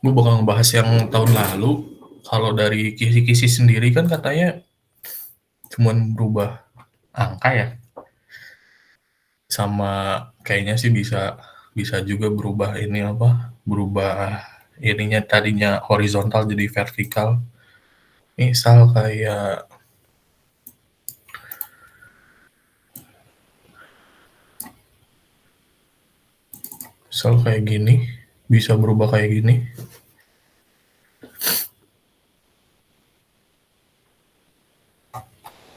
Gue bakal ngebahas yang tahun lalu. Kalau dari kisi-kisi sendiri kan katanya cuman berubah angka ya, sama kayaknya sih bisa bisa juga berubah ini apa, berubah ininya tadinya horizontal jadi vertikal. Misal kayak gini, bisa berubah kayak gini.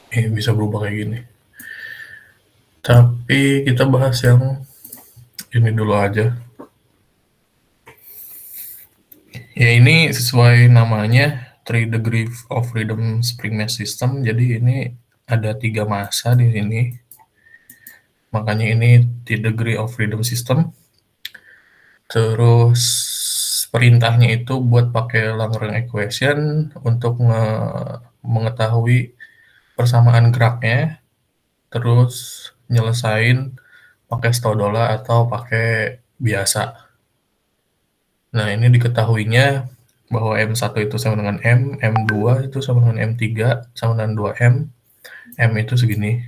Bisa berubah kayak gini. Tapi kita bahas yang ini dulu aja. Ya ini sesuai namanya Three Degree of Freedom Spring Mass System. Jadi ini ada 3 massa di sini. Makanya ini Three Degree of Freedom System. Terus perintahnya itu buat pakai Lagrange equation untuk mengetahui persamaan geraknya, terus nyelesain pakai stodola atau pakai biasa. Nah, ini diketahuinya bahwa M1 itu sama dengan M, M2 itu sama dengan M3, sama dengan 2M, M itu segini.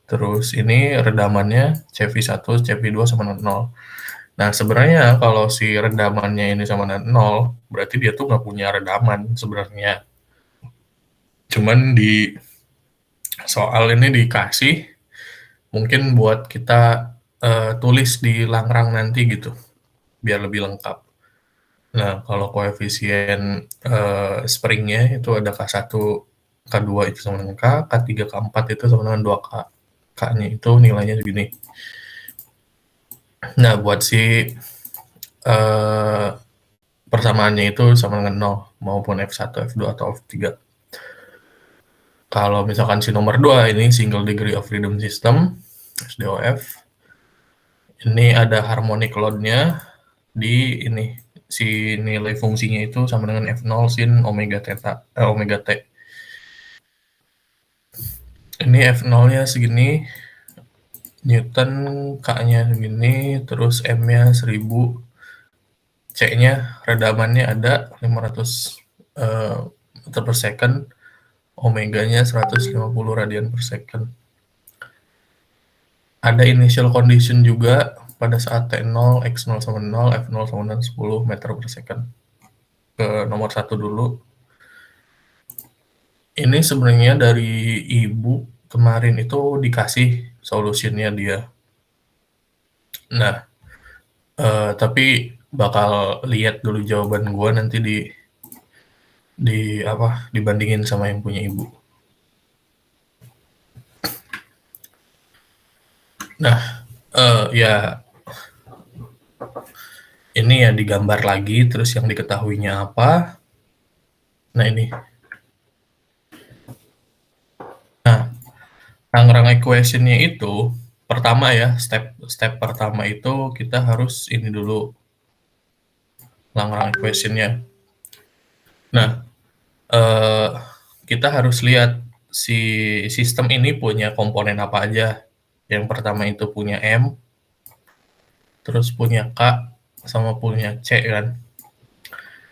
Terus ini redamannya CV1, CV2 sama dengan 0. Nah, sebenarnya kalau si redamannya ini sama dengan 0, berarti dia tuh nggak punya redaman sebenarnya. Cuman di soal ini dikasih, mungkin buat kita tulis di Langrang nanti gitu, biar lebih lengkap. Nah, kalau koefisien springnya itu ada K1, K2 itu sama dengan K, K3, K4 itu sama dengan 2K. K-nya itu nilainya segini. Nah, buat si eh, persamaannya itu sama dengan 0, maupun F1, F2, atau F3. Kalau misalkan si nomor 2, ini Single Degree of Freedom System, SDOF, ini ada harmonic load-nya di ini, si nilai fungsinya itu sama dengan F0 sin omega T. Ini F0-nya segini, Newton, K-nya segini, terus M-nya 1000, C-nya redamannya ada 500 meter per second, omeganya 150 radian per second. Ada initial condition juga pada saat T0, X0 sama 0, F0 sama dengan 10 meter per second. Ke nomor 1 dulu. Ini sebenarnya dari ibu kemarin itu dikasih solusinya dia. Nah, tapi bakal lihat dulu jawaban gua nanti di apa, dibandingin sama yang punya ibu. Nah, ya ini ya digambar lagi, terus yang diketahuinya apa. Nah ini, nah Tangerang equation-nya itu pertama ya, step pertama itu kita harus ini dulu, Tangerang equation-nya. Nah, eh, kita harus lihat si sistem ini punya komponen apa aja. Yang pertama itu punya M, terus punya K, sama punya C kan.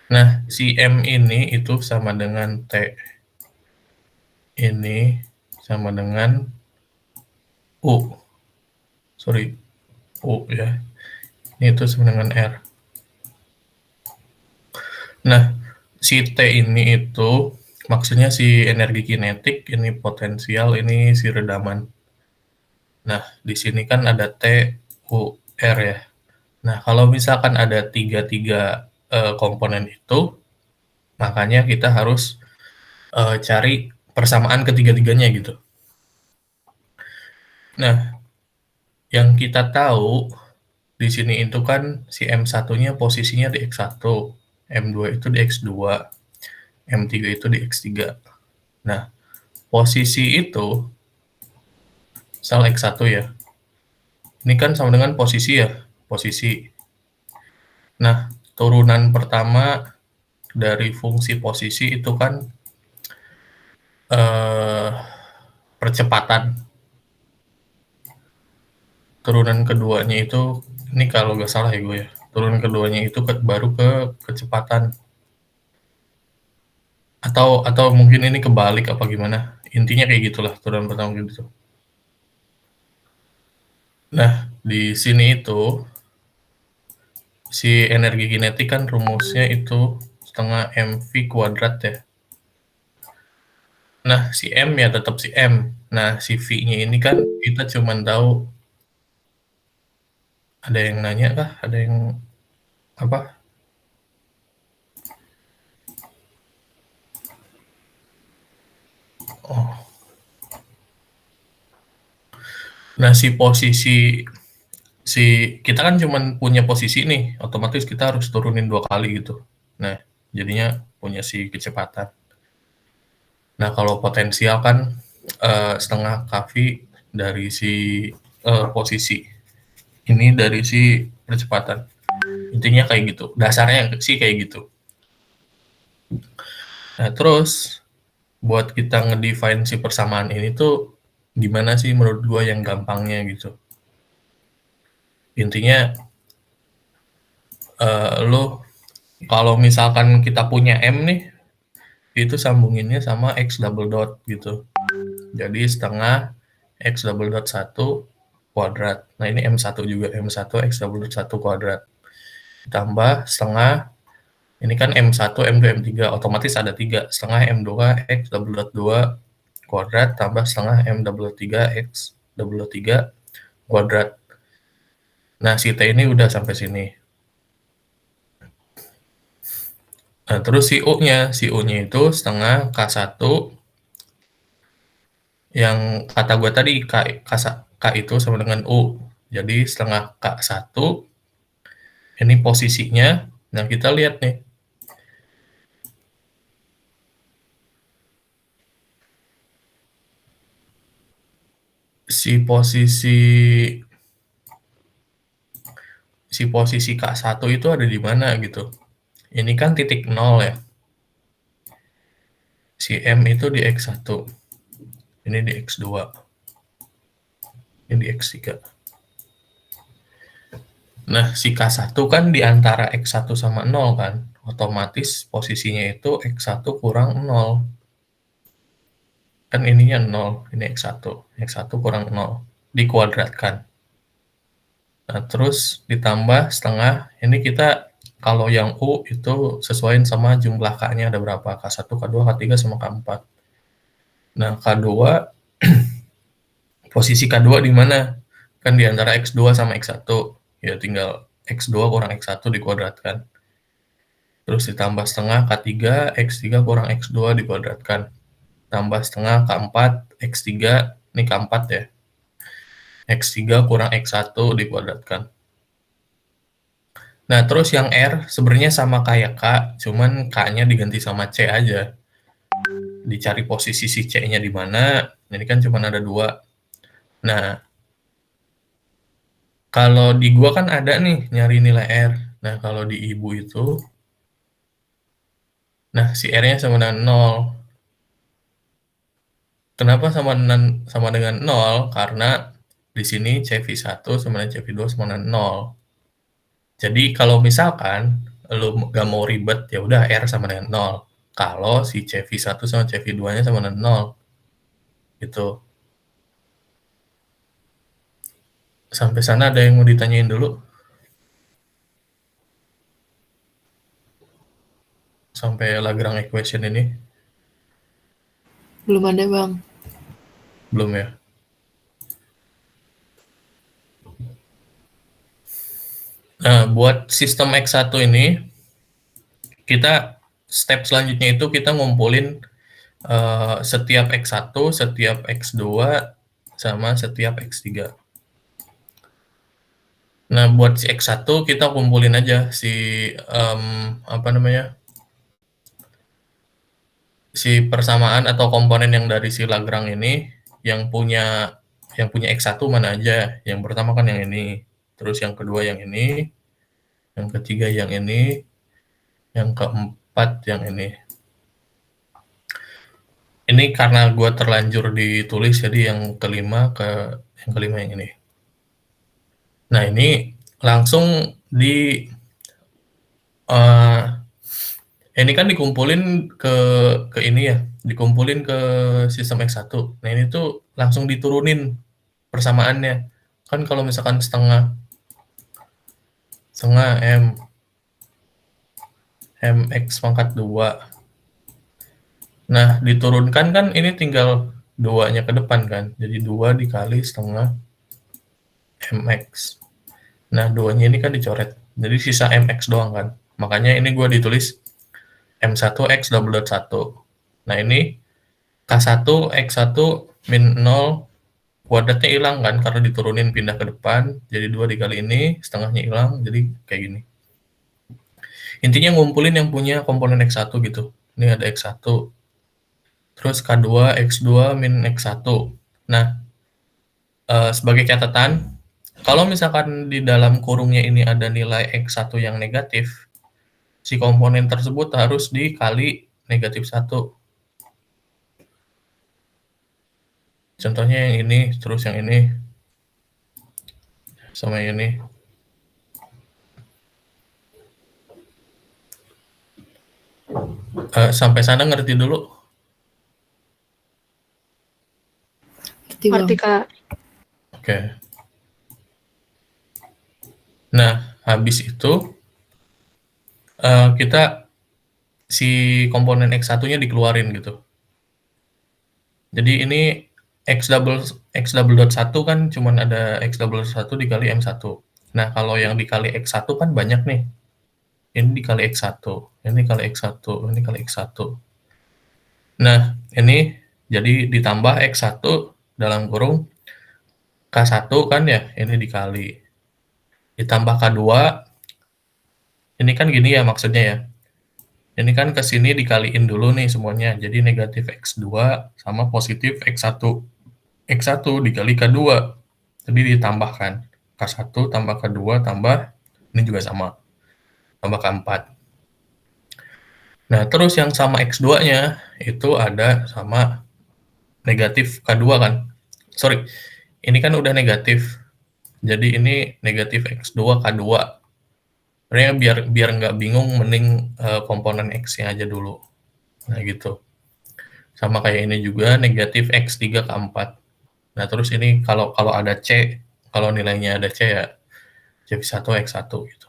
Nah, si M ini itu sama dengan T. Ini sama dengan U. Sorry, U ya. Ini itu sama dengan R. Nah, si T ini itu maksudnya si energi kinetik, ini potensial, ini si redaman. Nah, di sini kan ada T, U, R ya. Nah, kalau misalkan ada tiga komponen itu, makanya kita harus cari persamaan ketiga-tiganya gitu. Nah, yang kita tahu di sini itu kan si M1-nya posisinya di X1, M2 itu di X2, M3 itu di X3. Nah, posisi itu, misal X1 ya, ini kan sama dengan posisi ya, posisi. Nah, turunan pertama dari fungsi posisi itu kan eh, percepatan. Turunan keduanya itu, ini kalau nggak salah ya gue ya, turun keduanya itu baru ke kecepatan. Atau mungkin ini kebalik apa gimana? Intinya kayak gitulah, turunan pertama gitu. Nah, di sini itu si energi kinetik kan rumusnya itu setengah mv kuadrat ya. Nah, si M ya tetap si M. Nah, si V-nya ini kan kita cuma tahu, ada yang nanya kah? Ada yang apa? Oh. Nah, si kita kan cuma punya posisi nih, otomatis kita harus turunin 2 kali gitu. Nah, jadinya punya si kecepatan. Nah, kalau potensial kan setengah kV dari si posisi. Ini dari si percepatan. Intinya kayak gitu. Dasarnya sih kayak gitu. Nah, terus buat kita ngedefine si persamaan ini tuh gimana sih menurut gua yang gampangnya gitu. Intinya lo kalau misalkan kita punya M nih, itu sambunginnya sama X double dot gitu. Jadi setengah X double dot 1 kuadrat. Nah, ini M1 juga, M1 X double dot 1 kuadrat. Ditambah setengah, ini kan M1, M2, M3, otomatis ada 3. Setengah M2 X double dot 2 kuadrat, tambah setengah M double dot 3 X double dot 3 kuadrat. Nah, si T ini udah sampai sini. Nah, terus si U-nya. Si U-nya itu setengah K1, yang kata gue tadi, K itu sama dengan U. Jadi setengah K1, ini posisinya. Nah, kita lihat nih. Si posisi K1 itu ada di mana gitu. Ini kan titik 0 ya. Si M itu di X1. Ini di X2. Ini di X3. Nah, si K1 kan di antara X1 sama 0 kan. Otomatis posisinya itu X1 kurang 0. Kan ininya 0, ini X1. X1 kurang 0. Dikuadratkan. Nah, terus ditambah setengah. Ini kita kalau yang U itu sesuaiin sama jumlah K-nya ada berapa. K1, K2, K3, sama K4. Nah, K2, posisi K2 di mana? Kan di antara X2 sama X1. Ya tinggal X2 kurang X1 dikuadratkan. Terus ditambah setengah K3, X3 kurang X2 dikuadratkan. Tambah setengah K4, X3, ini K4 ya. X3 kurang X1 dikuadratkan. Nah, terus yang R sebenarnya sama kayak K, cuman K-nya diganti sama C aja. Dicari posisi si C-nya di mana, ini kan cuma ada 2. Nah, kalau di gua kan ada nih nyari nilai R. Nah, kalau di ibu itu, nah si R-nya sama dengan 0. Kenapa sama dengan 0? Karena di sini CV1 sama dengan CV2 sama dengan 0. Jadi kalau misalkan lu gak mau ribet, ya udah R sama dengan 0. Kalau si CV1 sama CV2-nya sama dengan 0. Gitu. Sampai sana ada yang mau ditanyain dulu? Sampai Lagrange equation ini? Belum ada, Bang. Belum ya? Nah, buat sistem X1 ini, kita step selanjutnya itu kita ngumpulin setiap X1, setiap X2, sama setiap X3. Nah, buat si X1 kita kumpulin aja si apa namanya? Si persamaan atau komponen yang dari si Lagrange ini yang punya X1 mana aja. Yang pertama kan yang ini, terus yang kedua yang ini, yang ketiga yang ini, yang keempat yang ini. Ini karena gue terlanjur ditulis, jadi yang kelima yang ini. Nah, ini langsung Ini kan dikumpulin ke ini ya, dikumpulin ke sistem X1. Nah, ini tuh langsung diturunin persamaannya. Kan kalau misalkan setengah setengah mx pangkat 2. Nah, diturunkan kan ini tinggal 2-nya ke depan kan. Jadi 2 dikali setengah mx. Nah, 2-nya ini kan dicoret. Jadi sisa mx doang kan. Makanya ini gue ditulis m1 x double dot 1. Nah, ini k1 x1 min 0 kuadratnya hilang kan karena diturunin pindah ke depan. Jadi 2 dikali ini, setengahnya hilang. Jadi kayak gini. Intinya ngumpulin yang punya komponen x1 gitu. Ini ada x1, terus k2 x2 min x1. Nah, sebagai catatan, kalau misalkan di dalam kurungnya ini ada nilai x1 yang negatif, si komponen tersebut harus dikali negatif 1. Contohnya yang ini, terus yang ini, sama yang ini. Sampai sana ngerti dulu? Ngerti, Kak. Oke. Nah, habis itu kita si komponen x1-nya dikeluarin gitu. Jadi ini x double dot 1 kan cuman ada x double dot 1 dikali m1. Nah, kalau yang dikali x1 kan banyak nih. Ini dikali x1, ini dikali x1, ini dikali x1. Nah, ini jadi ditambah x1 dalam kurung k1 kan ya, ini dikali. Ditambah k2, ini kan gini ya maksudnya ya. Ini kan ke sini dikaliin dulu nih semuanya. Jadi negatif x2 sama positif x1. X1 dikali K2. Jadi ditambahkan. K1 tambah K2 tambah, ini juga sama. Tambah K4. Nah, terus yang sama X2-nya, itu ada sama negatif K2 kan. Sorry, ini kan udah negatif. Jadi ini negatif X2 K2. Sebenarnya biar nggak bingung, mending komponen X-nya aja dulu. Nah, gitu. Sama kayak ini juga, negatif X3 K4. Nah, terus ini kalau ada C, kalau nilainya ada C ya, C1 X1 gitu.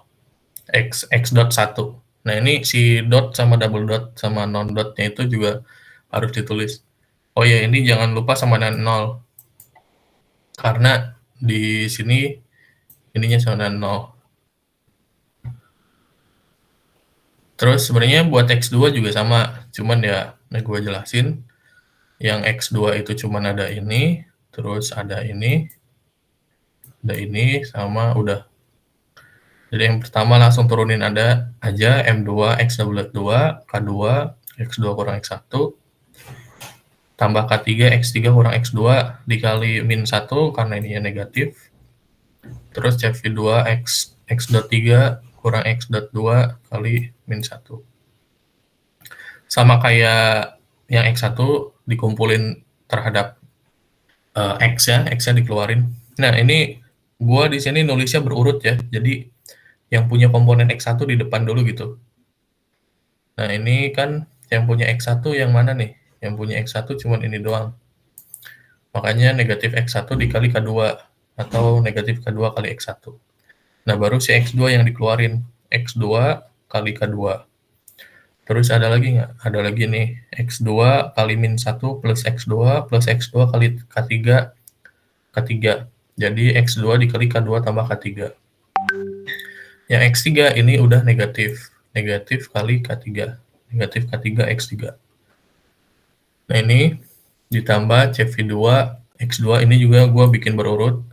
X dot 1. Nah, ini si dot sama double dot sama non dotnya itu juga harus ditulis. Oh ya, ini jangan lupa sama dengan 0. Karena di sini ininya sama dengan 0. Terus sebenarnya buat X2 juga sama, cuman ya gue jelasin. Yang X2 itu cuman ada ini, terus ada ini, sama udah. Jadi yang pertama langsung turunin ada aja M2 X double dot 2, K2, X2 kurang X1, tambah K3 X3 kurang X2 dikali min 1 karena ininya negatif. Terus CV2 X dot 3 kurang X dot 2 kali min 1. Sama kayak yang X1 dikumpulin terhadap X ya, X-nya dikeluarin. Nah, ini gua di sini nulisnya berurut ya. Jadi yang punya komponen X1 di depan dulu gitu. Nah, ini kan yang punya X1 yang mana nih? Yang punya X1 cuman ini doang. Makanya negatif X1 dikali K2 atau negatif K2 kali X1. Nah, baru si X2 yang dikeluarin. X2 kali K2. Terus ada lagi nggak? Ada lagi nih. X2 kali min 1 plus X2 kali K3. K3. Jadi X2 dikali K2 tambah K3. Yang X3 ini udah negatif. Negatif kali K3. Negatif K3 X3. Nah, ini ditambah CV2 X2 ini juga gue bikin berurut.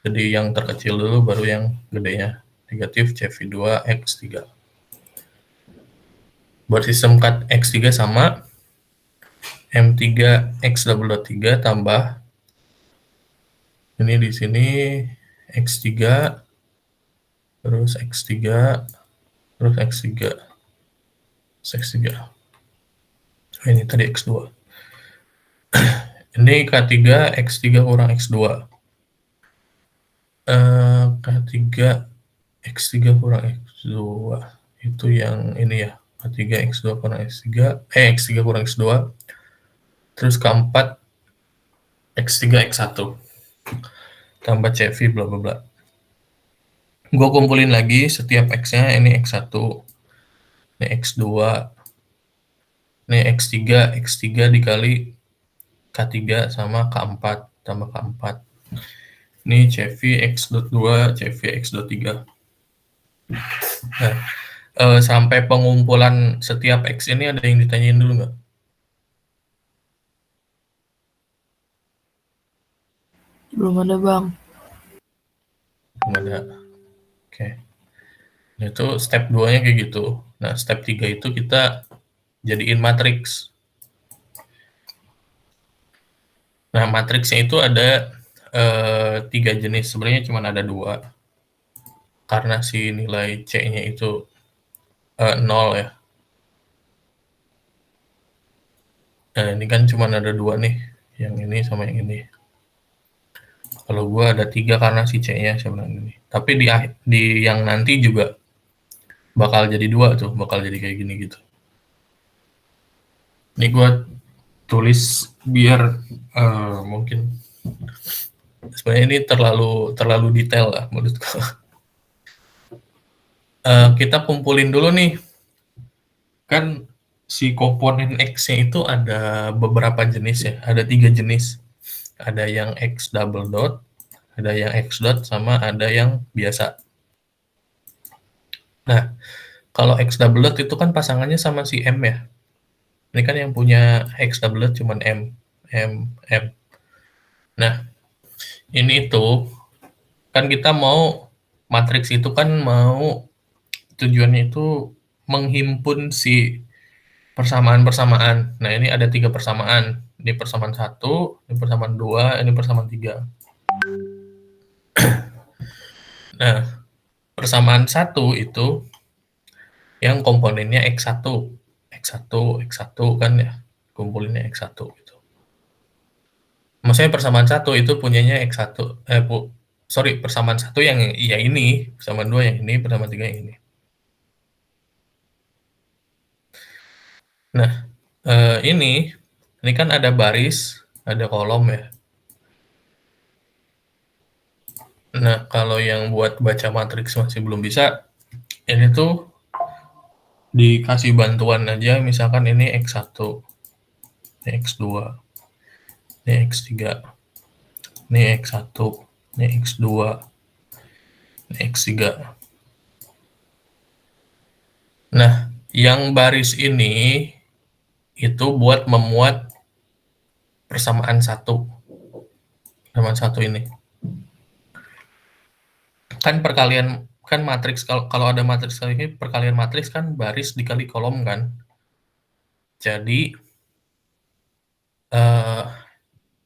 Jadi yang terkecil dulu baru yang gedenya. Negatif CV2 X3. Buat sistem cut X3 sama M3 X double dot 3 tambah ini di sini X3 terus X3 terus X3 X3. Ini tadi X2. Ini K3 X3 kurang X2. K3 X3 kurang X2. itu yang ini ya, K3 X2 kurang X3, X3 kurang X2, terus K4 X3 X1 tambah CV bla bla bla. Gue kumpulin lagi setiap X-nya, ini X1, ini X2, ini X3 dikali K3 sama K4 tambah K4. Ini CV X.2, CV X.3. Nah, sampai pengumpulan setiap X ini ada yang ditanyain dulu nggak? Belum ada, Bang. Belum ada. Oke. Nah, itu step 2-nya kayak gitu. Nah, step 3 itu kita jadiin matriks. Nah, matriksnya itu ada 3 jenis. Sebenarnya cuma ada 2. Karena si nilai C-nya itu 0 ya. Nah, ini kan cuma ada 2 nih. Yang ini sama yang ini. Kalau gue ada 3 karena si C-nya sebenarnya ini. Tapi di yang nanti juga bakal jadi 2 tuh. Bakal jadi kayak gini gitu. Ini gue tulis biar mungkin sebenarnya ini terlalu detail lah menurutku. Kita kumpulin dulu nih, kan si komponen X-nya itu ada beberapa jenis ya, ada 3 jenis. Ada yang X double dot, ada yang X dot, sama ada yang biasa. Nah, kalau X double dot itu kan pasangannya sama si M ya. Ini kan yang punya X double dot cuman M. Nah, ini itu kan kita mau matriks itu kan mau tujuannya itu menghimpun si persamaan-persamaan. Nah, ini ada 3 persamaan. Ini persamaan 1, ini persamaan 2, ini persamaan 3. Nah, persamaan 1 itu yang komponennya X1. X1 kan ya, kumpulinnya X1 gitu. Maksudnya persamaan 1 itu punyanya X1, persamaan 1 yang ya ini, persamaan 2 yang ini, persamaan 3 yang ini. Nah, ini kan ada baris, ada kolom ya. Nah, kalau yang buat baca matriks masih belum bisa, ini tuh dikasih bantuan aja, misalkan ini X1, ini X2, ini X3, ini X1, ini X2, ini X3. Nah, yang baris ini itu buat memuat persamaan 1. Persamaan 1 ini. Kan perkalian, kan matriks, kalau ada matriks kali ini, perkalian matriks kan baris dikali kolom kan. Jadi,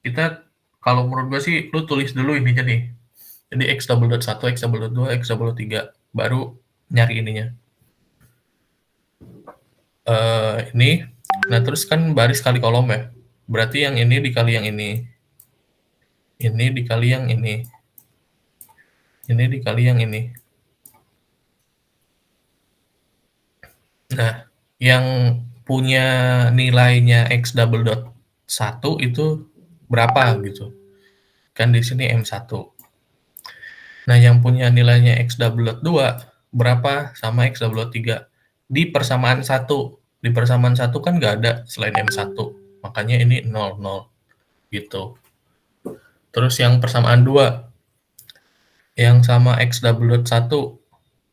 kita, kalau menurut gue sih, lu tulis dulu ininya nih. Jadi X double dot 1, X double dot 2, X double dot 3. Baru nyari ininya. Ini. Nah, terus kan baris kali kolom ya. Berarti yang ini dikali yang ini. Ini dikali yang ini. Ini dikali yang ini. Nah, yang punya nilainya X double dot 1 itu berapa gitu. Kan di sini M1. Nah, yang punya nilainya X double dot 2 berapa sama X double dot 3. Di persamaan 1. Di persamaan 1 kan nggak ada selain M1. Makanya ini 0, 0 gitu. Terus yang persamaan 2, yang sama X double dot 1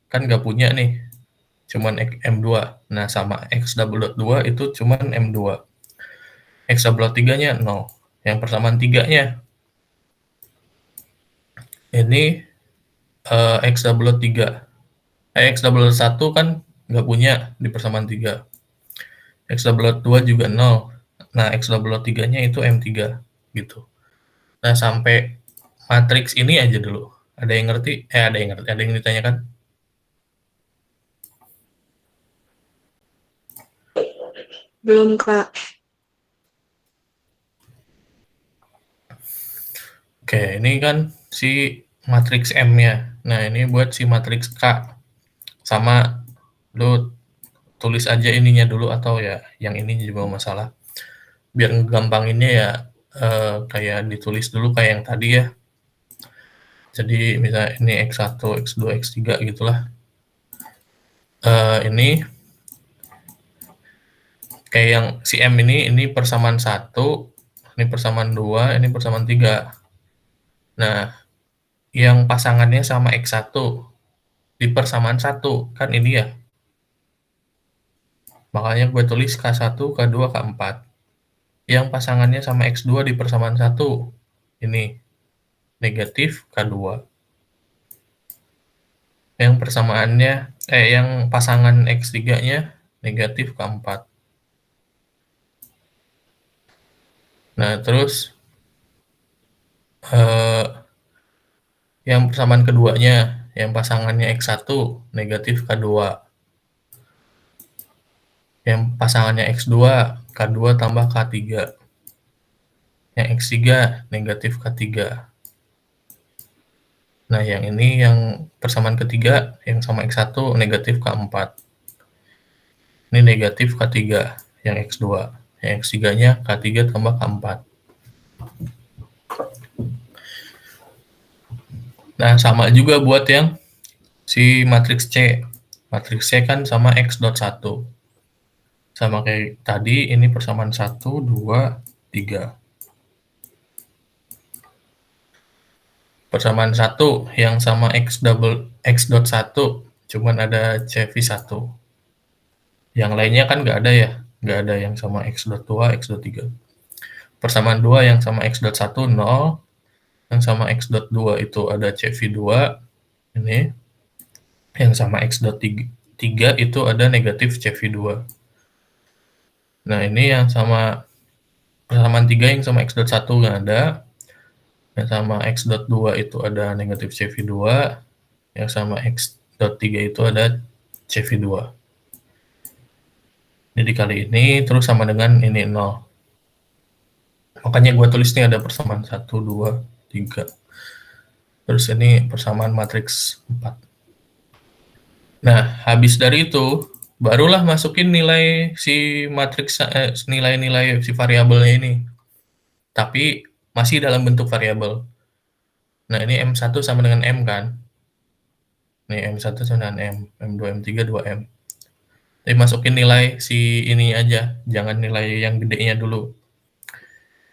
kan nggak punya nih, cuman M2. Nah, sama X double dot 2 itu cuman M2. X double dot 3-nya 0. Yang persamaan 3-nya ini X double dot 3. X double dot 1 kan nggak punya di persamaan 3. X double dot 2 juga 0. Nah, X double dot 3-nya itu M3 gitu. Nah, sampai matriks ini aja dulu. Ada yang ngerti? Ada yang ditanyakan? Belum, Kak. Oke, ini kan si matriks M-nya. Nah, ini buat si matriks K. Sama Lu tulis aja ininya dulu atau ya yang ini juga nggak masalah. Biar ngegampanginnya ya kayak ditulis dulu kayak yang tadi ya. Jadi misalnya ini X1, X2, X3 gitulah. Ini kayak yang si M ini persamaan 1, ini persamaan 2, ini persamaan 3. Nah, yang pasangannya sama X1 di persamaan 1, kan ini ya. Makanya gue tulis K1, K2, K4. Yang pasangannya sama X2 di persamaan 1, ini negatif K2. Yang persamaannya, yang pasangan X3-nya negatif K4. Nah, terus yang persamaan keduanya, yang pasangannya X1 negatif K2. Yang pasangannya X2, K2 tambah K3. Yang X3 negatif K3. Nah, yang ini yang persamaan ketiga, yang sama X1 negatif K4. Ini negatif K3, yang X2. Yang X3-nya K3 tambah K4. Nah, sama juga buat yang si matriks C. Matriks C kan sama X dot 1. Sama kayak tadi, ini persamaan 1, 2, 3. Persamaan 1 yang sama X dot 1, cuman ada CV1. Yang lainnya kan nggak ada ya, nggak ada yang sama X dot 2, X dot 3. Persamaan 2 yang sama X dot 1, 0. Yang sama X dot 2 itu ada CV2. Ini. Yang sama X dot 3 itu ada negatif CV2. Nah, ini yang sama persamaan 3 yang sama X dot 1 nggak ada. Yang sama X dot 2 itu ada negatif CV2. Yang sama X dot 3 itu ada CV2. Jadi kali ini terus sama dengan ini 0. Makanya gue tulis nih ada persamaan 1, 2, 3. Terus ini persamaan matriks 4. Nah, habis dari itu, barulah masukin nilai si matriks, nilai-nilai si variabelnya ini. Tapi masih dalam bentuk variabel. Nah, ini M1 sama dengan M kan? Nih, M1 sama dengan M. M2, M3, 2M. Jadi masukin nilai si ini aja. Jangan nilai yang gedenya dulu.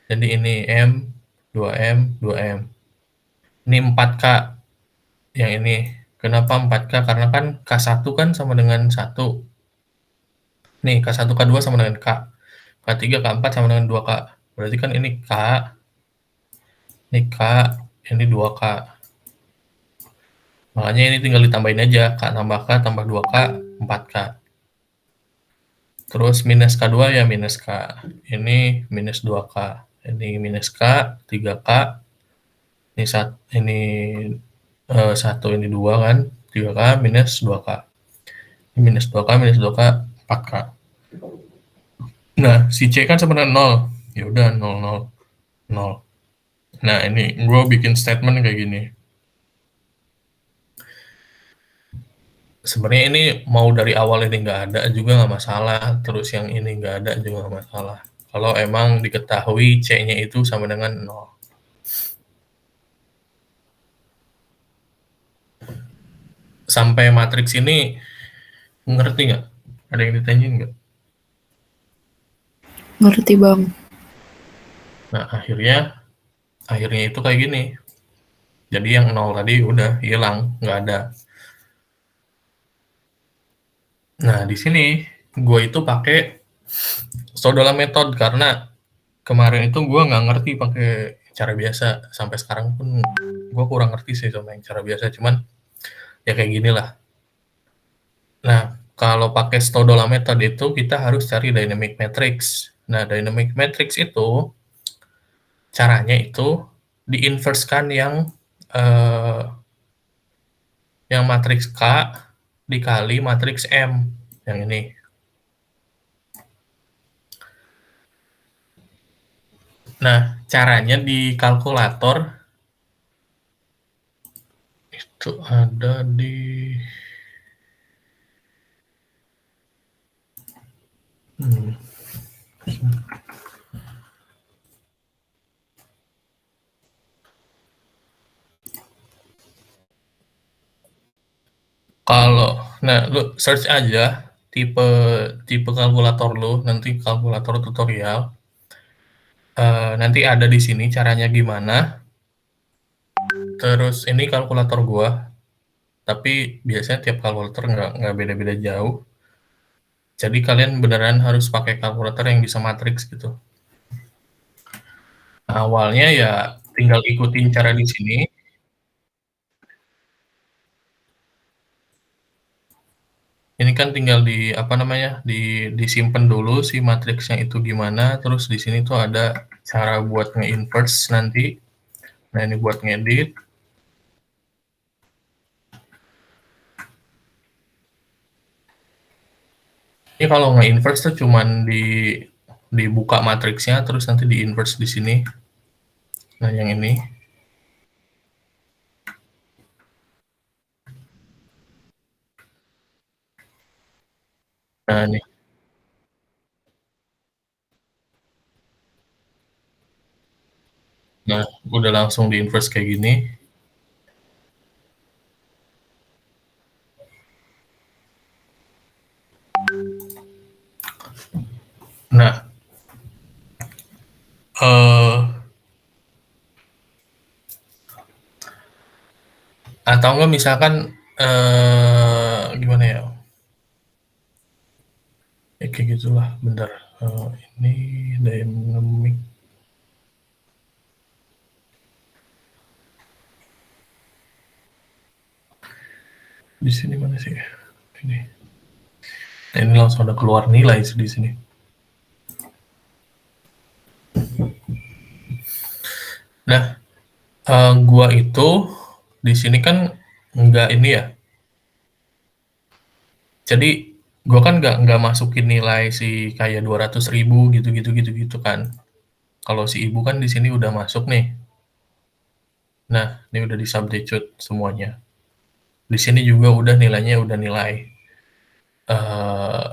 Jadi ini M, 2M, 2M. Ini 4K. Yang ini. Kenapa 4K? Karena kan K1 kan sama dengan 1. Nih, K1, K2 sama dengan K. K3, K4 sama dengan 2K. Berarti kan ini K, ini K, ini 2K. Makanya ini tinggal ditambahin aja. K tambah K tambah 2K, 4K. Terus minus K2 ya minus K. Ini minus 2K. Ini minus K, 3K. Ini 1, ini 2 kan. 3K minus 2K. Ini minus 2K, minus 2K, 4K. Nah, si C kan sebenarnya 0. Ya udah 0, 0, 0. Nah, ini gue bikin statement kayak gini. Sebenarnya ini mau dari awal ini nggak ada juga nggak masalah, terus yang ini nggak ada juga nggak masalah. Kalau emang diketahui C-nya itu sama dengan 0. Sampai matriks ini ngerti nggak? Ada yang ditanyain nggak? Ngerti bang. Nah, akhirnya itu kayak gini. Jadi yang 0 tadi udah hilang, nggak ada. Nah, di sini gue itu pakai Stodola method karena kemarin itu gue nggak ngerti pakai cara biasa. Sampai sekarang pun gue kurang ngerti sih sama yang cara biasa. Cuman ya kayak gini lah. Nah, kalau pakai Stodola method itu kita harus cari dynamic matrix. Nah, dynamic matrix itu caranya itu diinverskan yang matriks K dikali matriks M yang ini. Nah, caranya di kalkulator itu ada di Hmm. Nah lu search aja tipe tipe kalkulator lu, nanti kalkulator tutorial. Nanti ada di sini caranya gimana. Terus ini kalkulator gua, tapi biasanya tiap kalkulator nggak beda-beda jauh. Jadi kalian beneran harus pakai kalkulator yang bisa matriks gitu. Nah, awalnya ya tinggal ikutin cara di sini. Ini kan tinggal di apa namanya, disimpan dulu si matriksnya itu gimana, terus di sini tuh ada cara buat nge-inverse nanti. Nah, ini buat ngedit. Ini kalau nge-inverse tuh cuman dibuka matriksnya terus nanti di-inverse di sini. Nah, yang ini. Nah, ini. Nah, udah langsung di-inverse kayak gini. Nah, eh atau enggak misalkan gimana ya? Ya kayak gitulah, bentar. Ini dynamic. Di sini mana sih? Ini. Nah, ini langsung ada keluar nilai di sini. Nah, gua itu di sini kan nggak ini ya. Jadi gua kan nggak masukin nilai si kayak 200.000 gitu kan. Kalau si ibu kan di sini udah masuk nih. Nah, ini udah di substitute semuanya. Di sini juga udah nilainya udah nilai eh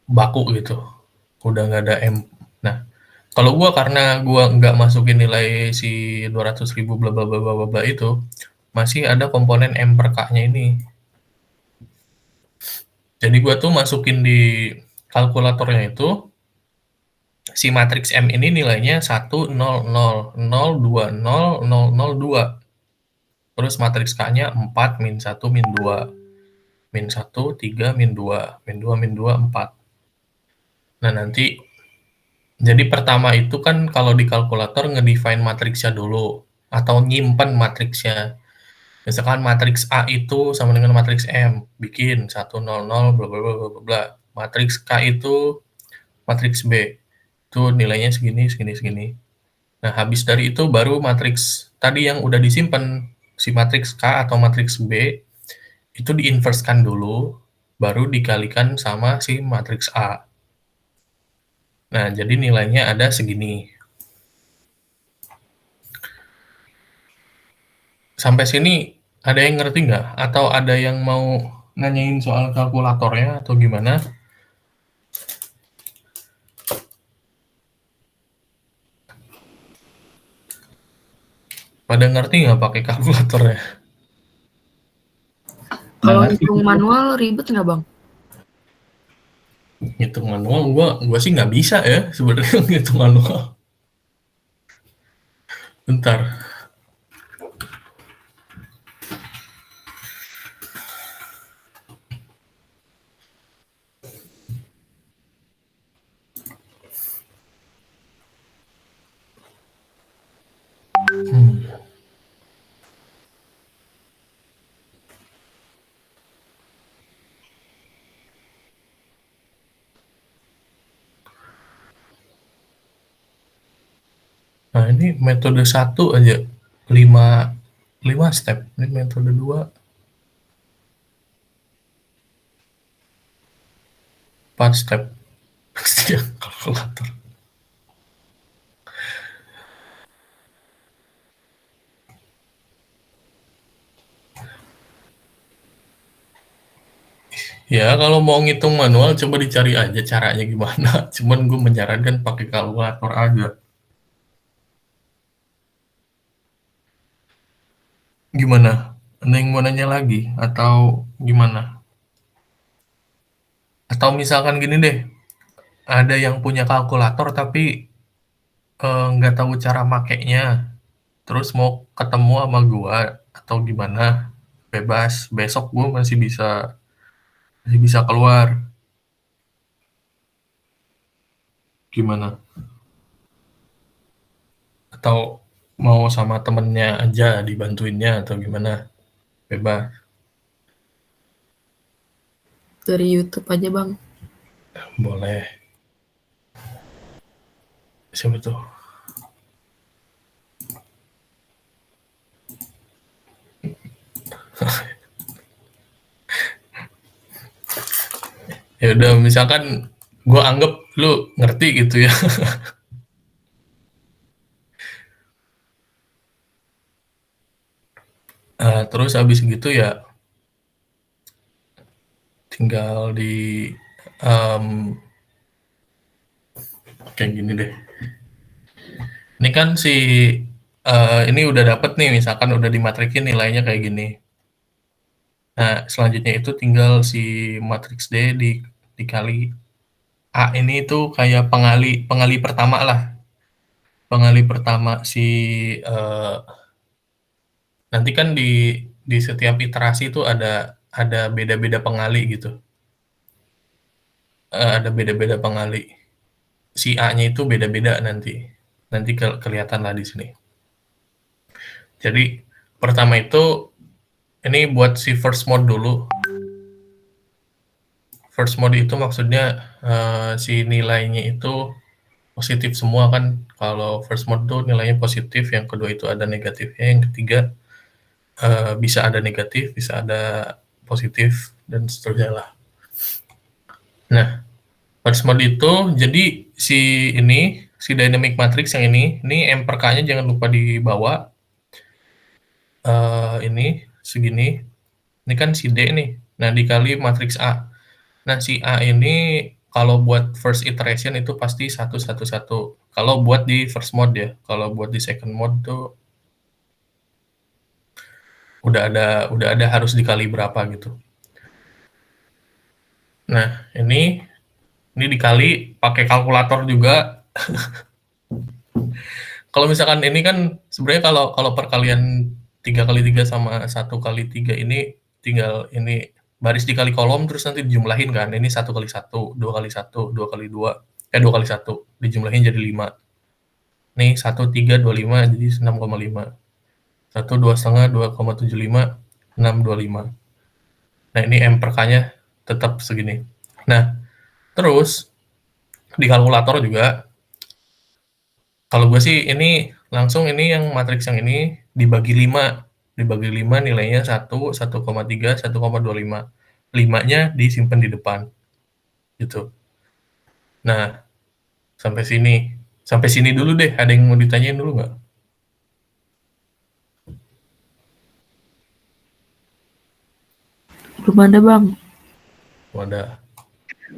baku gitu. Udah nggak ada M. Nah, kalau gua karena gua nggak masukin nilai si 200.000 bla bla bla bla bla itu, masih ada komponen M per K-nya ini. Jadi gua tuh masukin di kalkulatornya itu si matriks M ini nilainya 1,0,0,0,2,0,0,0,2. Terus matriks K-nya 4, min 1, min 2. Min 1, 3, min 2. Min 2, min 2, 4. Nah, nanti jadi pertama itu kan kalau di kalkulator ngedefine matriksnya dulu atau nyimpen matriksnya. Misalkan matriks A itu sama dengan matriks M, bikin 1, 0, 0, bla bla bla bla bla. Matriks K itu matriks B. Itu nilainya segini, segini, segini. Nah, habis dari itu baru matriks tadi yang udah disimpan, si matriks K atau matriks B, itu diinverskan dulu, baru dikalikan sama si matriks A. Nah, jadi nilainya ada segini. Sampai sini ada yang ngerti nggak? Atau ada yang mau nanyain soal kalkulatornya atau gimana? Pada ngerti nggak pakai kalkulatornya? Kalau hitung manual ribet nggak bang? Ngitung manual, gua sih nggak bisa ya sebenarnya ngitung manual. Bentar. Hmm. Nah, ini metode 1 aja 5 5 step. Ini metode 2 4 step. Kalkulator. Ya kalau mau ngitung manual coba dicari aja caranya gimana, cuman gue menyarankan pakai kalkulator aja. Gimana? Ada yang mau nanya lagi atau gimana? Atau misalkan gini deh, ada yang punya kalkulator tapi, nggak tahu cara makainya, terus mau ketemu sama gua atau gimana, bebas, besok gua masih bisa keluar. Gimana? Atau mau sama temennya aja dibantuinnya atau gimana? Bebas, Dari YouTube aja, Bang. boleh. Siapa tuh? Ya udah misalkan gua anggap lu ngerti gitu ya. Terus habis gitu ya tinggal mmm, kayak gini deh. Ini kan ini udah dapet nih misalkan udah dimatrikin nilainya kayak gini. Nah, selanjutnya itu tinggal si matriks D dikali A ini tuh kayak pengali pengali pertama lah. Pengali pertama eee, nanti kan di setiap iterasi itu ada beda-beda pengali gitu, ada beda-beda pengali. Si A-nya itu beda-beda nanti, nanti kelihatan lah di sini. Jadi pertama itu ini buat si first mode dulu. First mode itu maksudnya, si nilainya itu positif semua kan, kalau first mode tuh nilainya positif, yang kedua itu ada negatifnya, yang ketiga, bisa ada negatif, bisa ada positif, dan seterusnya lah. Nah, first mode itu jadi si dynamic matrix yang ini M per K-nya jangan lupa dibawa, ini segini, ini kan si D nih, nah dikali matriks A. Nah, si A ini kalau buat first iteration itu pasti 1, 1, 1. Kalau buat di first mode ya, kalau buat di second mode tuh udah ada harus dikali berapa gitu. Nah, ini dikali pakai kalkulator juga. Kalau misalkan ini kan sebenarnya kalau kalau perkalian 3 kali 3 sama 1 kali 3 ini tinggal ini baris dikali kolom terus nanti dijumlahin kan. Ini 1 kali 1, 2 kali 1, 2 kali 2, 2 kali 1, dijumlahin jadi 5. Nih 1, 3, 2, 5 jadi 6,5. 1, 2 setengah 2,75, 6,25. Nah ini M per K-nya tetap segini. Nah terus di kalkulator juga, kalau gue sih ini langsung ini yang matriks yang ini dibagi 5 nilainya 1, 1,3, 1,25. 5-nya disimpan di depan gitu. Nah sampai sini dulu deh. Ada yang mau ditanyain dulu nggak? Belum ada, Bang. Wadah.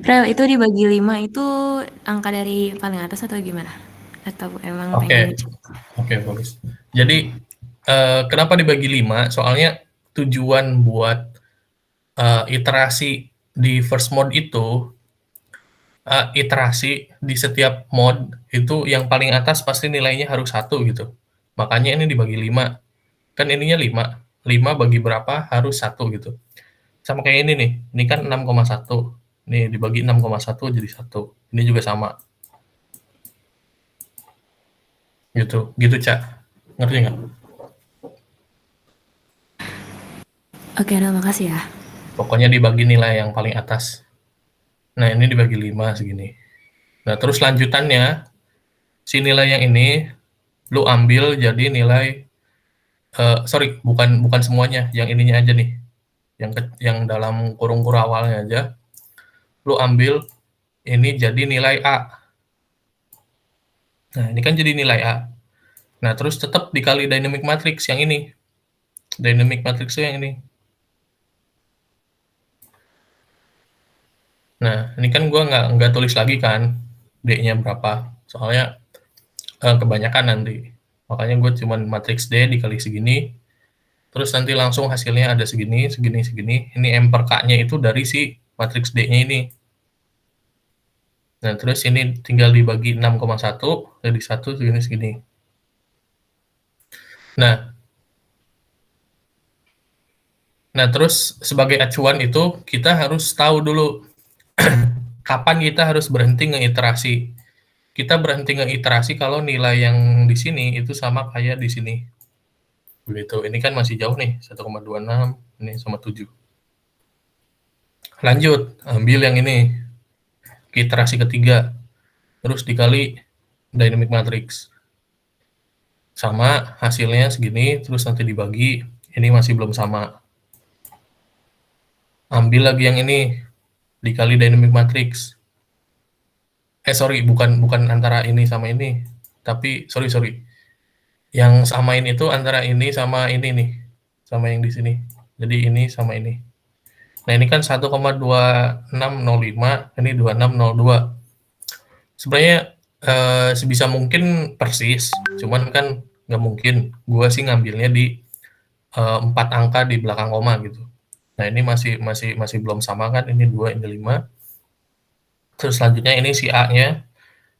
Rel, itu dibagi 5 itu angka dari paling atas atau gimana? Atau emang pengen Oke, oke bagus. Jadi kenapa dibagi 5? Soalnya tujuan buat iterasi di first mode itu, iterasi di setiap mode itu yang paling atas pasti nilainya harus 1 gitu. Makanya ini dibagi 5. Kan ininya 5, 5 bagi berapa harus 1 gitu. Sama kayak ini nih, ini kan 6,1. Nih dibagi 6,1 jadi 1. Ini juga sama. Gitu, gitu Cak. Ngerti nggak? Oke, Rel, makasih ya. Pokoknya dibagi nilai yang paling atas. Nah, ini dibagi 5 segini. Nah, terus lanjutannya, si nilai yang ini lu ambil jadi nilai, sorry, bukan bukan semuanya, yang ininya aja nih, yang dalam kurung awalnya aja, lu ambil ini jadi nilai A. Nah, ini kan jadi nilai A. Nah, terus tetap dikali dynamic matrix yang ini. Dynamic matrix itu yang ini. Nah, ini kan gue nggak tulis lagi kan D-nya berapa, soalnya kebanyakan nanti. Makanya gue cuman matriks D dikali segini, terus nanti langsung hasilnya ada segini, segini, segini. Ini M per K-nya itu dari si matriks D-nya ini. Nah, terus ini tinggal dibagi 6,1, jadi 1 segini, segini. Nah, terus sebagai acuan itu kita harus tahu dulu kapan kita harus berhenti ngeiterasi. Kita berhenti ngeiterasi kalau nilai yang di sini itu sama kayak di sini. Begitu. Ini kan masih jauh nih, 1,26, ini sama 7. Lanjut, ambil yang ini, iterasi ketiga, terus dikali dynamic matrix. Sama, hasilnya segini, terus nanti dibagi, ini masih belum sama. Ambil lagi yang ini, dikali dynamic matrix. Sorry, bukan antara ini sama ini, tapi sorry. Yang samain itu antara ini sama ini nih, sama yang di sini. Jadi ini sama ini. Nah, ini kan 1,2605, ini 2602. Sebenarnya sebisa mungkin persis, cuman kan nggak mungkin. Gua sih ngambilnya di 4 angka di belakang koma gitu. Nah, ini masih belum sama kan, ini 2, ini 5. Terus selanjutnya ini si A-nya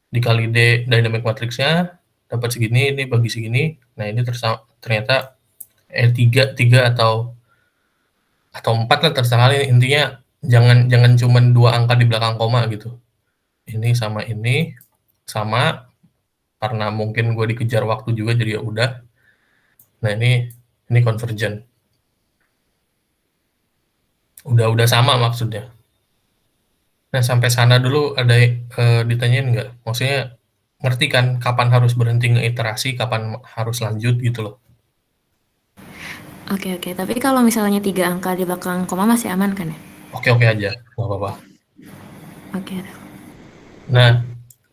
dikali D dynamic matrix-nya dapat segini, ini bagi segini. Nah, ini ternyata 3 atau 4 lah, terserah. Intinya jangan cuman 2 angka di belakang koma gitu. Ini sama, karena mungkin gue dikejar waktu juga jadi ya udah. Nah, ini convergent. Udah sama maksudnya. Nah, sampai sana dulu ada ditanyain nggak? Maksudnya ngerti kan kapan harus berhenti ngeiterasi, kapan harus lanjut gitu loh. Oke, tapi kalau misalnya 3 angka di belakang koma masih aman kan ya? Oke aja, nggak apa-apa. Oke. Nah,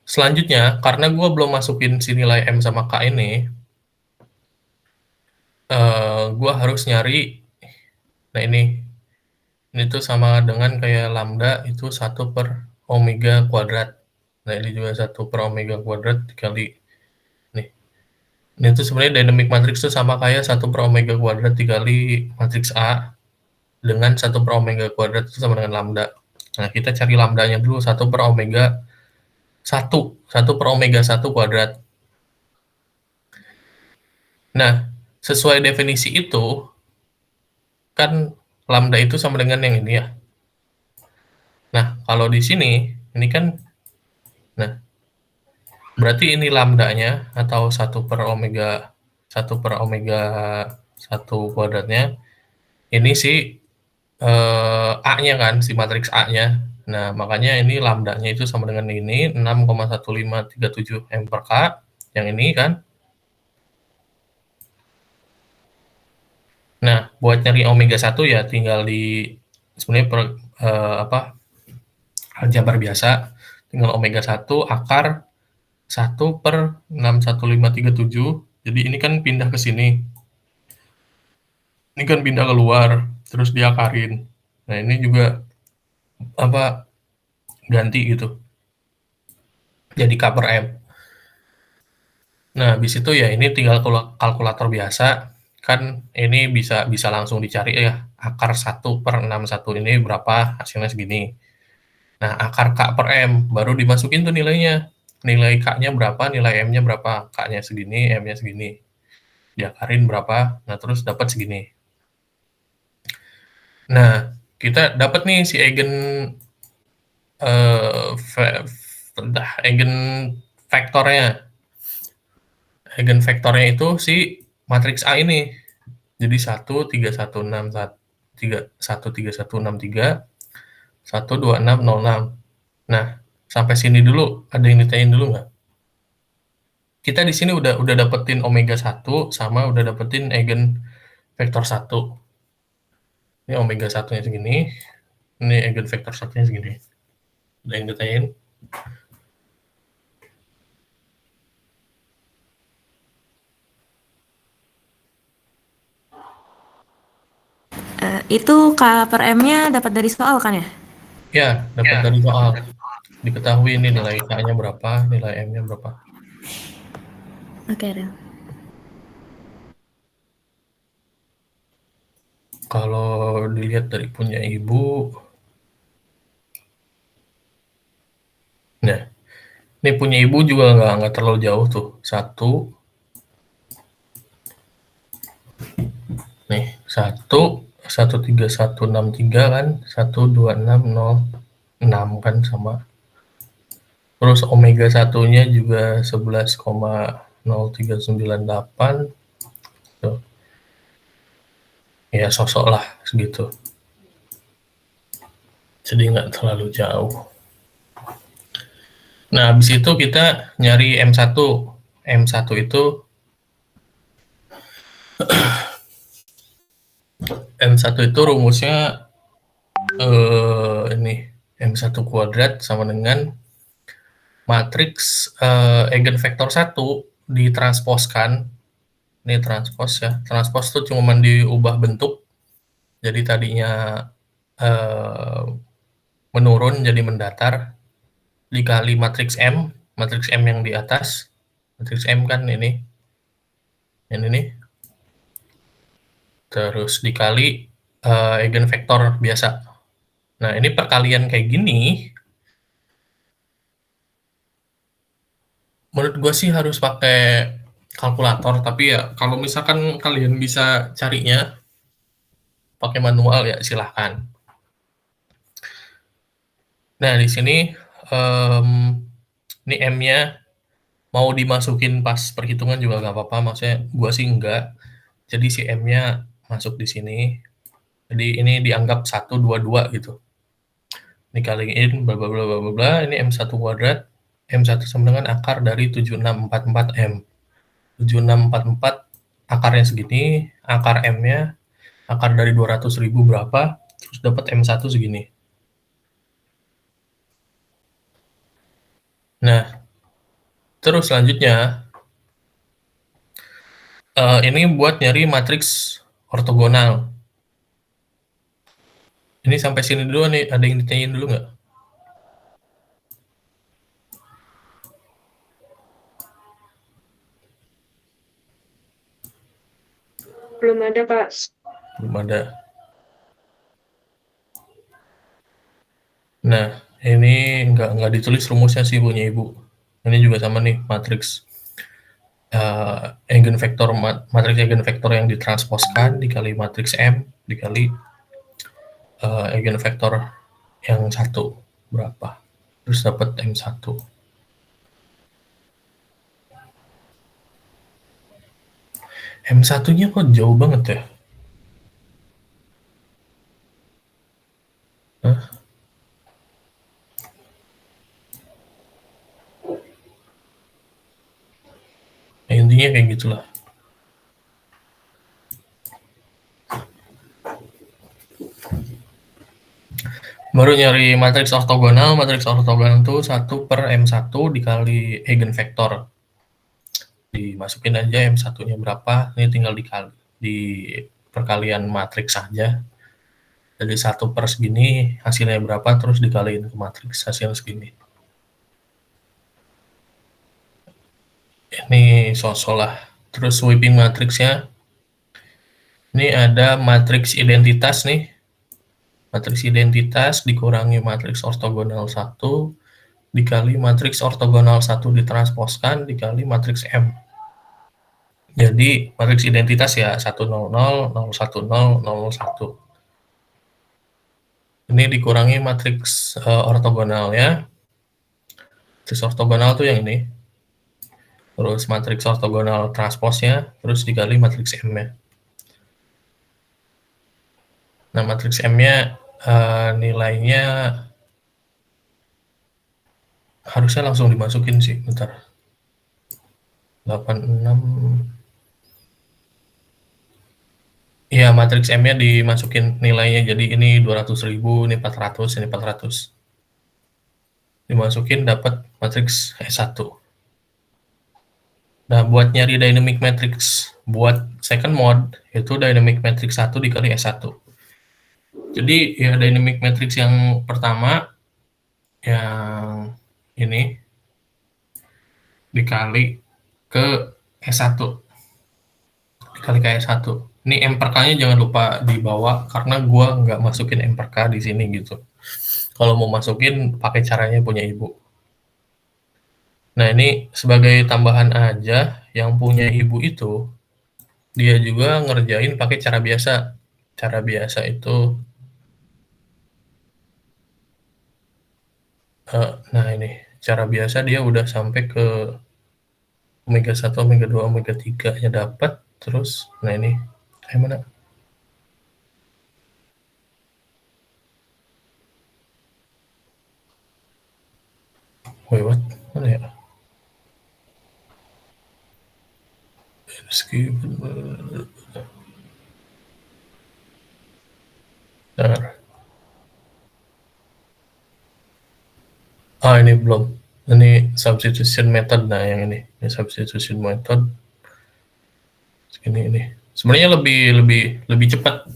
selanjutnya karena gue belum masukin si nilai M sama K ini, gue harus nyari, nah ini tuh sama dengan kayak lambda itu 1 per omega kuadrat. Nah, ini juga 1 per omega kuadrat dikali nih. Ini tuh sebenarnya dynamic matrix tuh sama kayak 1 per omega kuadrat dikali matriks A dengan 1 per omega kuadrat itu sama dengan lambda. Nah, kita cari lambdanya dulu, 1 per omega 1 per omega 1 kuadrat. Nah, sesuai definisi itu, kan lambda itu sama dengan yang ini ya. Nah, kalau di sini, ini kan, nah, berarti ini lambdanya atau 1 per omega 1 kuadratnya, ini si A-nya kan, si matriks A-nya. Nah, makanya ini lambdanya itu sama dengan ini, 6,1537 M per K, yang ini kan. Nah, buat nyari omega 1 ya tinggal sebenarnya aljabar biasa, tinggal omega 1 akar 1 per 61537. Jadi ini kan pindah ke sini. Ini kan pindah keluar, terus diakarin. Nah, ini juga ganti gitu. Jadi K per M. Nah, habis itu ya ini tinggal kalkulator biasa. Kan ini bisa langsung dicari ya. Akar 1 per 61 ini berapa, hasilnya segini. Nah, akar K per M, baru dimasukin tuh nilainya. Nilai K-nya berapa, nilai M-nya berapa. K-nya segini, M-nya segini. Diakarin berapa, nah terus dapat segini. Nah, kita dapat nih si eigen vektornya. Eigen vektornya itu si matriks A ini. Jadi 1, 3, 1, 6, 3, 1, 3, 1, 6, 3, 1, 2, 6, 0, 6. Nah, sampai sini dulu, ada yang ditanyain dulu nggak? Kita di sini udah dapetin omega 1, sama udah dapetin eigen vektor 1. Ini omega 1-nya segini, ini eigen vektor 1-nya segini. Ada yang ditanyain? Itu K per M-nya dapat dari soal kan ya? Ya, dapat dari soal. Diketahui ini nilai K-nya berapa, nilai M-nya berapa. Oke, Rel. Kalau dilihat dari punya ibu, nah, ini punya ibu juga nggak terlalu jauh tuh. 1,13163 kan, 12606 kan sama. Terus omega satunya juga 11,0398. Tuh. Ya sosok lah segitu. Jadi nggak terlalu jauh. Nah, habis itu kita nyari M1. M1 itu rumusnya ini M1 kuadrat sama dengan matriks eigenvektor 1 ditransposkan. Ini transpos ya. Transpos itu cuma diubah bentuk. Jadi tadinya menurun jadi mendatar dikali matriks M yang di atas. Matriks M kan ini. Ini. Terus dikali eigenvektor biasa. Nah, ini perkalian kayak gini, menurut gue sih harus pakai kalkulator, tapi ya kalau misalkan kalian bisa carinya pakai manual ya silahkan. Nah, di sini ini M-nya mau dimasukin pas perhitungan juga nggak apa-apa, maksudnya gue sih enggak. Jadi si M-nya masuk di sini. Jadi ini dianggap 122 gitu. Dikaliin bla bla bla bla bla, ini M1 kuadrat. M1 sama dengan akar dari 7644 M. 7644 akarnya segini, akar M-nya akar dari 200.000 berapa, terus dapat M1 segini. Nah, terus selanjutnya ini buat nyari matriks ortogonal. Ini sampai sini dulu nih, ada yang ditanyain dulu nggak? Belum ada, Pak. Belum ada. Nah, ini nggak ditulis rumusnya sih punya ibu. Ini juga sama nih, matriks eigenvektor, matriks eigenvektor yang ditransposkan dikali matriks M dikali eigenvektor yang 1 berapa, terus dapat M1. M1-nya kok jauh banget ya? Hah? Nah, intinya kayak gitulah. Baru nyari matriks ortogonal itu 1 per M1 dikali eigenvektor. Dimasukin aja M1-nya berapa, ini tinggal dikali di perkalian matriks saja. Jadi 1 per segini hasilnya berapa, terus dikaliin ke matriks hasil segini. Ini sosok lah. Terus sweeping matriksnya, ini ada matriks identitas nih. Matriks identitas dikurangi matriks ortogonal 1 dikali matriks ortogonal 1 ditransposkan dikali matriks M. Jadi matriks identitas ya 100, 010, 001. Ini dikurangi matriks ortogonal ya. Matriks ortogonal tuh yang ini. Terus matriks ortogonal transposnya, terus dikali matriks M-nya. Nah, matriks M-nya nilainya harusnya langsung dimasukin sih, bentar. 86. Iya, matriks M-nya dimasukin nilainya, jadi ini 200.000, ini 400, ini 400. Dimasukin dapat matriks S1. Nah, buat nyari dynamic matrix buat second mode, itu dynamic matrix 1 dikali S1. Jadi ya dynamic matrix yang pertama yang ini dikali ke S1, dikali ke S1. Ini M per K-nya jangan lupa dibawa karena gua nggak masukin M per K di sini gitu. Kalau mau masukin pakai caranya punya ibu. Nah, ini sebagai tambahan aja, yang punya ibu itu dia juga ngerjain pakai cara biasa. Cara biasa itu nah ini cara biasa dia udah sampai ke omega 1, omega 2, omega 3-nya dapat. Terus nah ini mana? Wait, what? Mana ya? Skip. Bentar. Ini belum. Ini substitution method. Nah, yang ini substitution method. Ini. Sebenarnya lebih cepat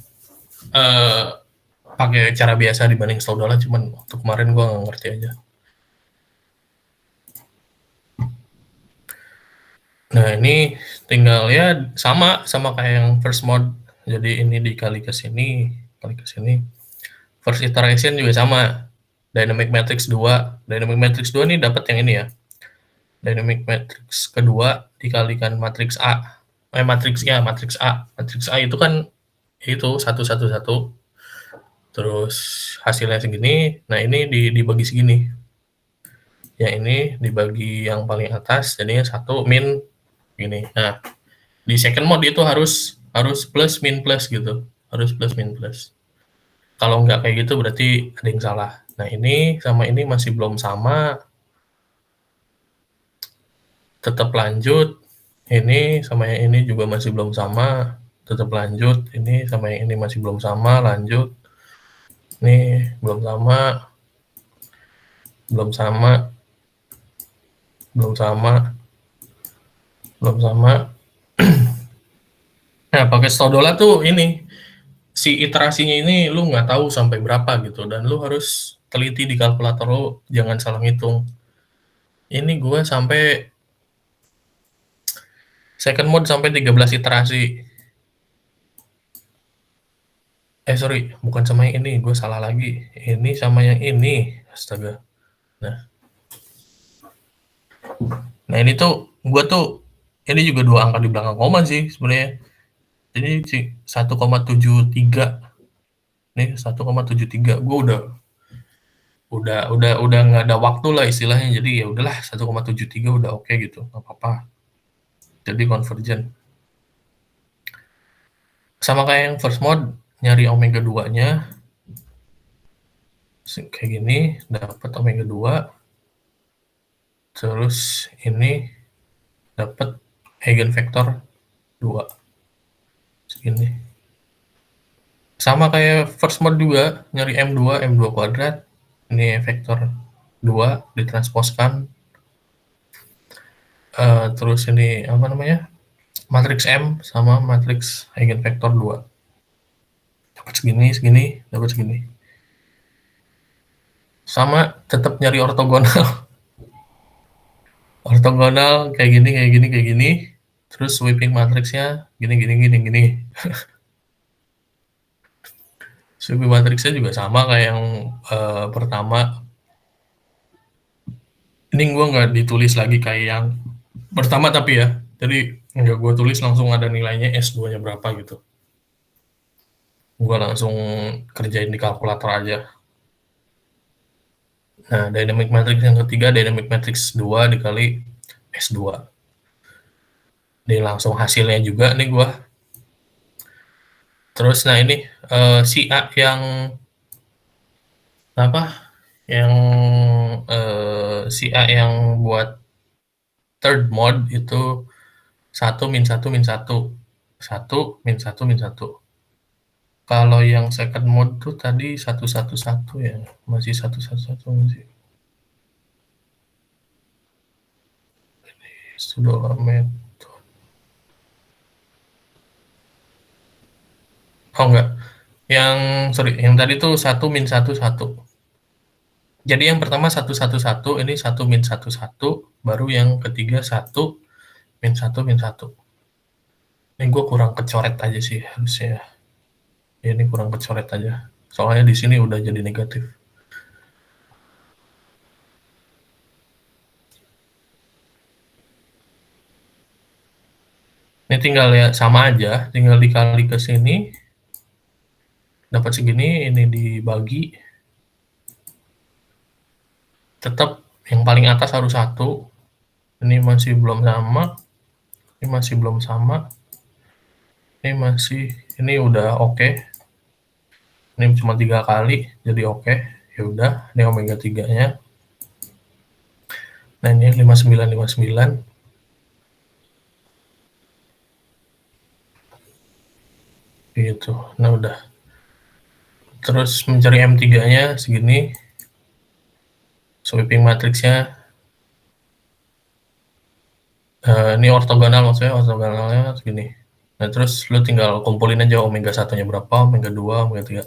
pakai cara biasa dibanding Staudola, cuman waktu kemarin gue nggak ngerti aja. Nah, ini tinggal ya sama kayak yang first mode. Jadi ini dikali ke sini, kali ke sini. First iteration juga sama. Dynamic matrix 2. Dynamic matrix 2 ini dapat yang ini ya. Dynamic matrix kedua dikalikan matriks A. Matriks A. Matriks A itu kan itu 1 1 1. Terus hasilnya segini. Nah, ini dibagi segini. Yang ini dibagi yang paling atas, jadinya 1 min gini. Nah, di second mode itu harus plus min plus gitu. Harus plus min plus. Kalau nggak kayak gitu berarti ada yang salah. Nah, ini sama ini masih belum sama. Tetap lanjut. Ini sama yang ini juga masih belum sama. Tetap lanjut. Ini sama yang ini masih belum sama. Lanjut. Ini belum sama. Belum sama. Belum sama. Belum sama. Nah, pakai Stodola tuh ini si iterasinya ini lu nggak tahu sampai berapa gitu, dan lu harus teliti di kalkulator lu, jangan salah ngitung. Ini gue sampai second mode sampai 13 iterasi. Sorry, bukan sama yang ini, gue salah lagi. Ini sama yang ini, astaga. Nah ini tuh gue tuh ini juga 2 angka di belakang koma sih sebenarnya. Ini 1,73. Nih 1,73. Gue udah nggak ada waktu lah istilahnya, jadi ya udahlah 1,73 udah oke gitu, nggak apa-apa. Jadi convergent. Sama kayak yang first mode, nyari omega 2-nya kayak gini, dapat omega 2. Terus ini dapat eigenvector 2. Segini. Sama kayak first mode juga, nyari M2 kuadrat. Ini vektor 2 ditransposkan. Terus ini apa namanya? Matriks M sama matriks eigenvector 2. Dapat segini, dapat segini. Sama tetap nyari ortogonal. Ortogonal kayak gini. Terus sweeping matriksnya gini. Sweeping matriksnya juga sama kayak yang pertama. Ini gue nggak ditulis lagi kayak yang pertama tapi ya. Jadi nggak gue tulis langsung ada nilainya S2-nya berapa gitu. Gue langsung kerjain di kalkulator aja. Nah, dynamic matrix yang ketiga, dynamic matrix 2 dikali S2. Ini langsung hasilnya juga nih gue. Terus nah ini si A yang apa? Yang si A yang buat third mode itu 1 min 1 min 1. 1 min 1 min 1. Kalau yang second mode tuh tadi 111 ya, masih 111 masih. Sudah metode. Oh enggak. Yang tadi tuh 1 min 1 1. Jadi yang pertama 1 1 1, ini 1 min 1 1, baru yang ketiga 1 min 1 min 1. Ini gue kurang kecoret aja sih harusnya. Ya, ini kurang kecoret aja. Soalnya di sini udah jadi negatif. Ini tinggal ya sama aja, tinggal dikali ke sini. Dapat segini, ini dibagi. Tetap yang paling atas harus 1. Ini masih belum sama. Ini masih belum sama. Ini udah oke. Ini cuma 3 kali, jadi oke. Ya udah, ini omega 3-nya. Nah, ini 5959. Gitu. Nah, udah. Terus mencari M3-nya segini. Sweeping matriksnya. Ini ortogonal, maksudnya ortogonalnya segini. Nah, terus lu tinggal kumpulin aja omega 1-nya berapa, omega 2, omega 3.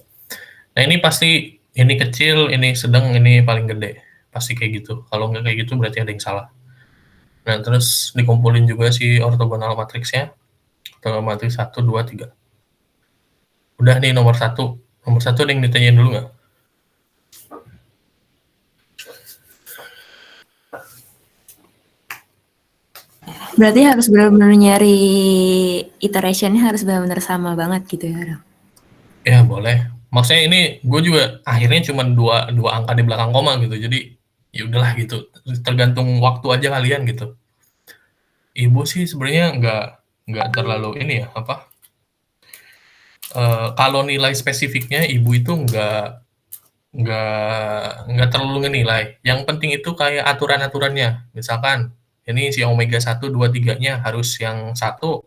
Nah, ini pasti ini kecil, ini sedang, ini paling gede. Pasti kayak gitu. Kalau nggak kayak gitu berarti ada yang salah. Nah, terus dikumpulin juga si ortogonal matriksnya. Ortogonal matriks 1, 2, 3. Udah nih nomor 1. Nomor 1 ada yang ditanyain dulu nggak? Berarti harus benar-benar nyari iteration-nya harus benar-benar sama banget gitu ya, Ram? Ya, boleh. Maksudnya ini gue juga akhirnya cuma dua angka di belakang koma gitu. Jadi ya udahlah gitu. Tergantung waktu aja kalian gitu. Ibu sih sebenarnya nggak terlalu ini ya apa? Kalau nilai spesifiknya ibu itu nggak terlalu ngenilai. Yang penting itu kayak aturan-aturannya. Misalkan ini si omega 1, 2, 3-nya harus yang 1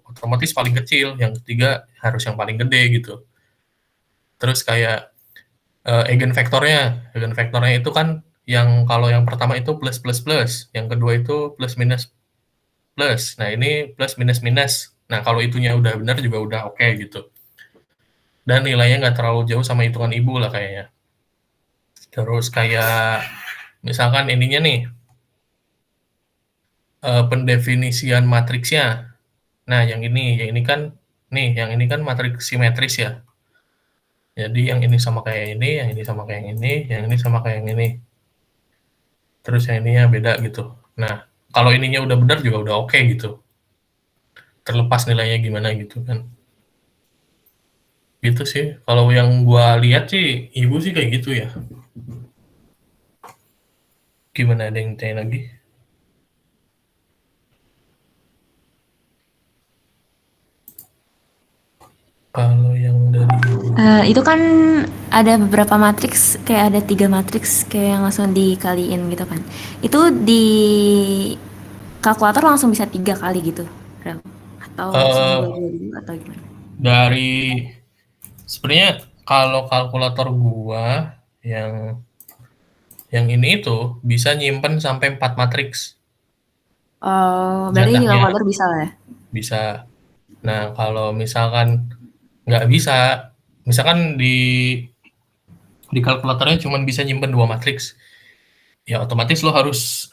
otomatis paling kecil, yang ketiga harus yang paling gede gitu. Terus kayak eigenvektornya itu kan yang kalau yang pertama itu plus plus plus, yang kedua itu plus minus plus. Nah, ini plus minus minus. Nah, kalau itunya udah benar juga udah oke gitu. Dan nilainya nggak terlalu jauh sama hitungan ibu lah kayaknya. Terus kayak misalkan ininya nih, pendefinisian matriksnya. Nah, yang ini kan matriks simetris ya. Jadi yang ini sama kayak ini, yang ini sama kayak yang ini, yang ini sama kayak yang ini. Terus yang ininya beda gitu. Nah, kalau ininya udah benar juga udah oke gitu. Terlepas nilainya gimana gitu kan. Gitu sih. Kalau yang gua lihat sih, ibu sih kayak gitu ya. Gimana, ada yang tanya lagi? Kalau yang dari Itu kan ada beberapa matriks, kayak ada 3 matriks kayak yang langsung dikaliin gitu kan. Itu di kalkulator langsung bisa 3 kali gitu, Ram? Atau eh, sambil dulu atau gimana? dari sebenarnya kalau kalkulator gua yang ini itu bisa nyimpen sampai 4 matriks Oh, berarti di jatahnya, kalkulator bisa lah ya? bisa. Nah, kalau misalkan nggak bisa, misalkan di kalkulatornya cuma bisa nyimpen 2 matriks, ya otomatis lo harus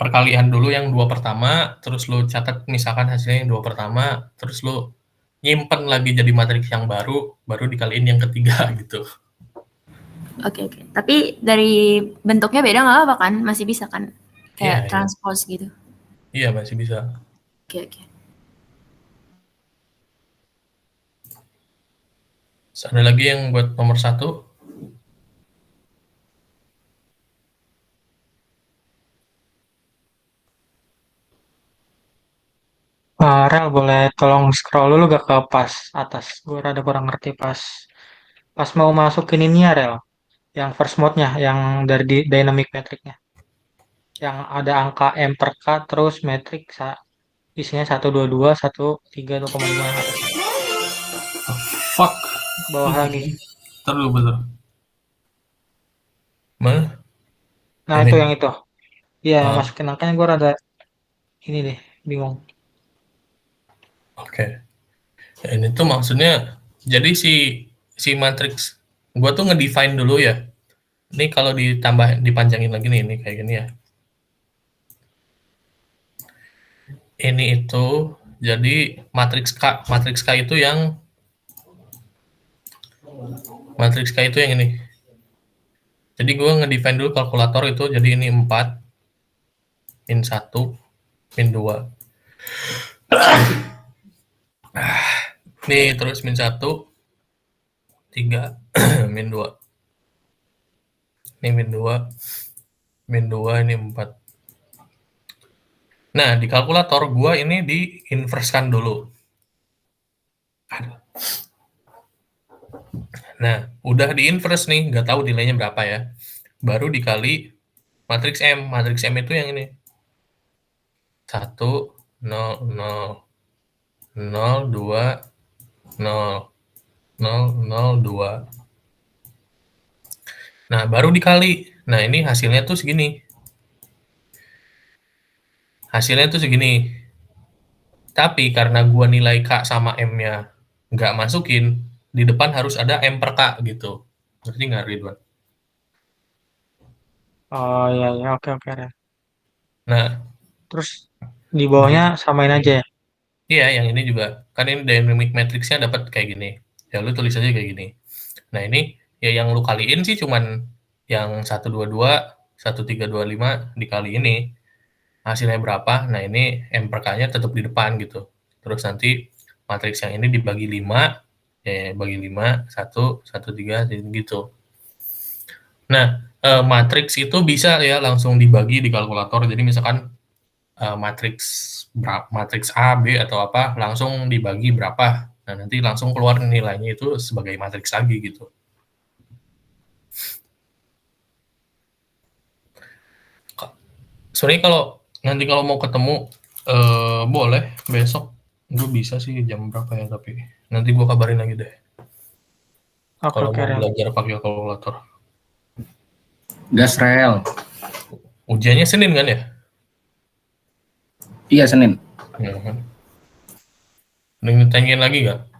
perkalian dulu yang 2 pertama, terus lo catat misalkan hasilnya yang 2 pertama, terus lo nyimpen lagi jadi matriks yang baru dikaliin yang ketiga gitu. Oke. Tapi dari bentuknya beda nggak apa kan? Masih bisa kan? Kayak Iya, iya. transpose gitu. Iya, masih bisa. Oke. Terus ada lagi yang buat nomor 1? Rel boleh tolong scroll dulu gak ke pas atas? Gue rada kurang ngerti pas mau masukin ininya Rel. Yang first mode-nya, yang dari dynamic metricnya. Yang ada angka M per K, terus metrik isinya 122, 13, 2,5 atasnya. Fuck. Bawah lagi. Ntar dulu, betul. Mana? Nah Ini. itu yang itu. Iya, Ah, masukin angkanya gue rada ini deh, bingung. Oke. Ya, ini tuh maksudnya, jadi si si matriks gua tuh ngedefine dulu ya. Ini kalau dipanjangin lagi nih, ini kayak gini ya. Ini itu jadi matriks K. Matriks K itu yang ini. Jadi gue ngedefine dulu kalkulator itu, jadi ini 4, min 1, min 2. Nih, terus min 1, 3, min 2. Ini min 2, min 2, ini 4. Nah, di kalkulator gue ini di-inverse-kan dulu. Nah, udah di-inverse nih, nggak tahu nilainya berapa ya. Baru dikali matriks M. Matriks M itu yang ini. 1, 0, 0, 0, 2, 0, 0, 0, 2. Nah, baru dikali. Nah, ini hasilnya tuh segini. Hasilnya tuh segini. Tapi karena gua nilai K sama M-nya nggak masukin, di depan harus ada M per K gitu. Ngerti nggak, Ridwan? Oh iya, iya, oke, oke, Rel. Nah, Terus di bawahnya samain aja ya? iya, yang ini juga. Kan ini dynamic matrix-nya dapat kayak gini. Ya, lu tulis aja kayak gini. Nah, ini ya yang lu kaliin sih cuman yang 122, 1325 dikali ini. Hasilnya berapa? Nah, ini M per K-nya tetap di depan gitu. Terus nanti matriks yang ini dibagi 5, ya bagi 5, 1, 1, 3, gitu. Nah, matriks itu bisa ya langsung dibagi di kalkulator. Jadi misalkan matriks A, B, atau apa, langsung dibagi berapa. Nah, nanti langsung keluar nilainya itu sebagai matriks lagi gitu. Sebenarnya kalau mau ketemu, boleh besok. Gue bisa sih jam berapa ya, tapi nanti gue kabarin lagi deh. Oke, Kalau oke, mau Rel. belajar pakai kalkulator. Gas rel. Ujiannya Senin kan ya? Iya, Senin. Ya kan? Mending ditanyain lagi nggak?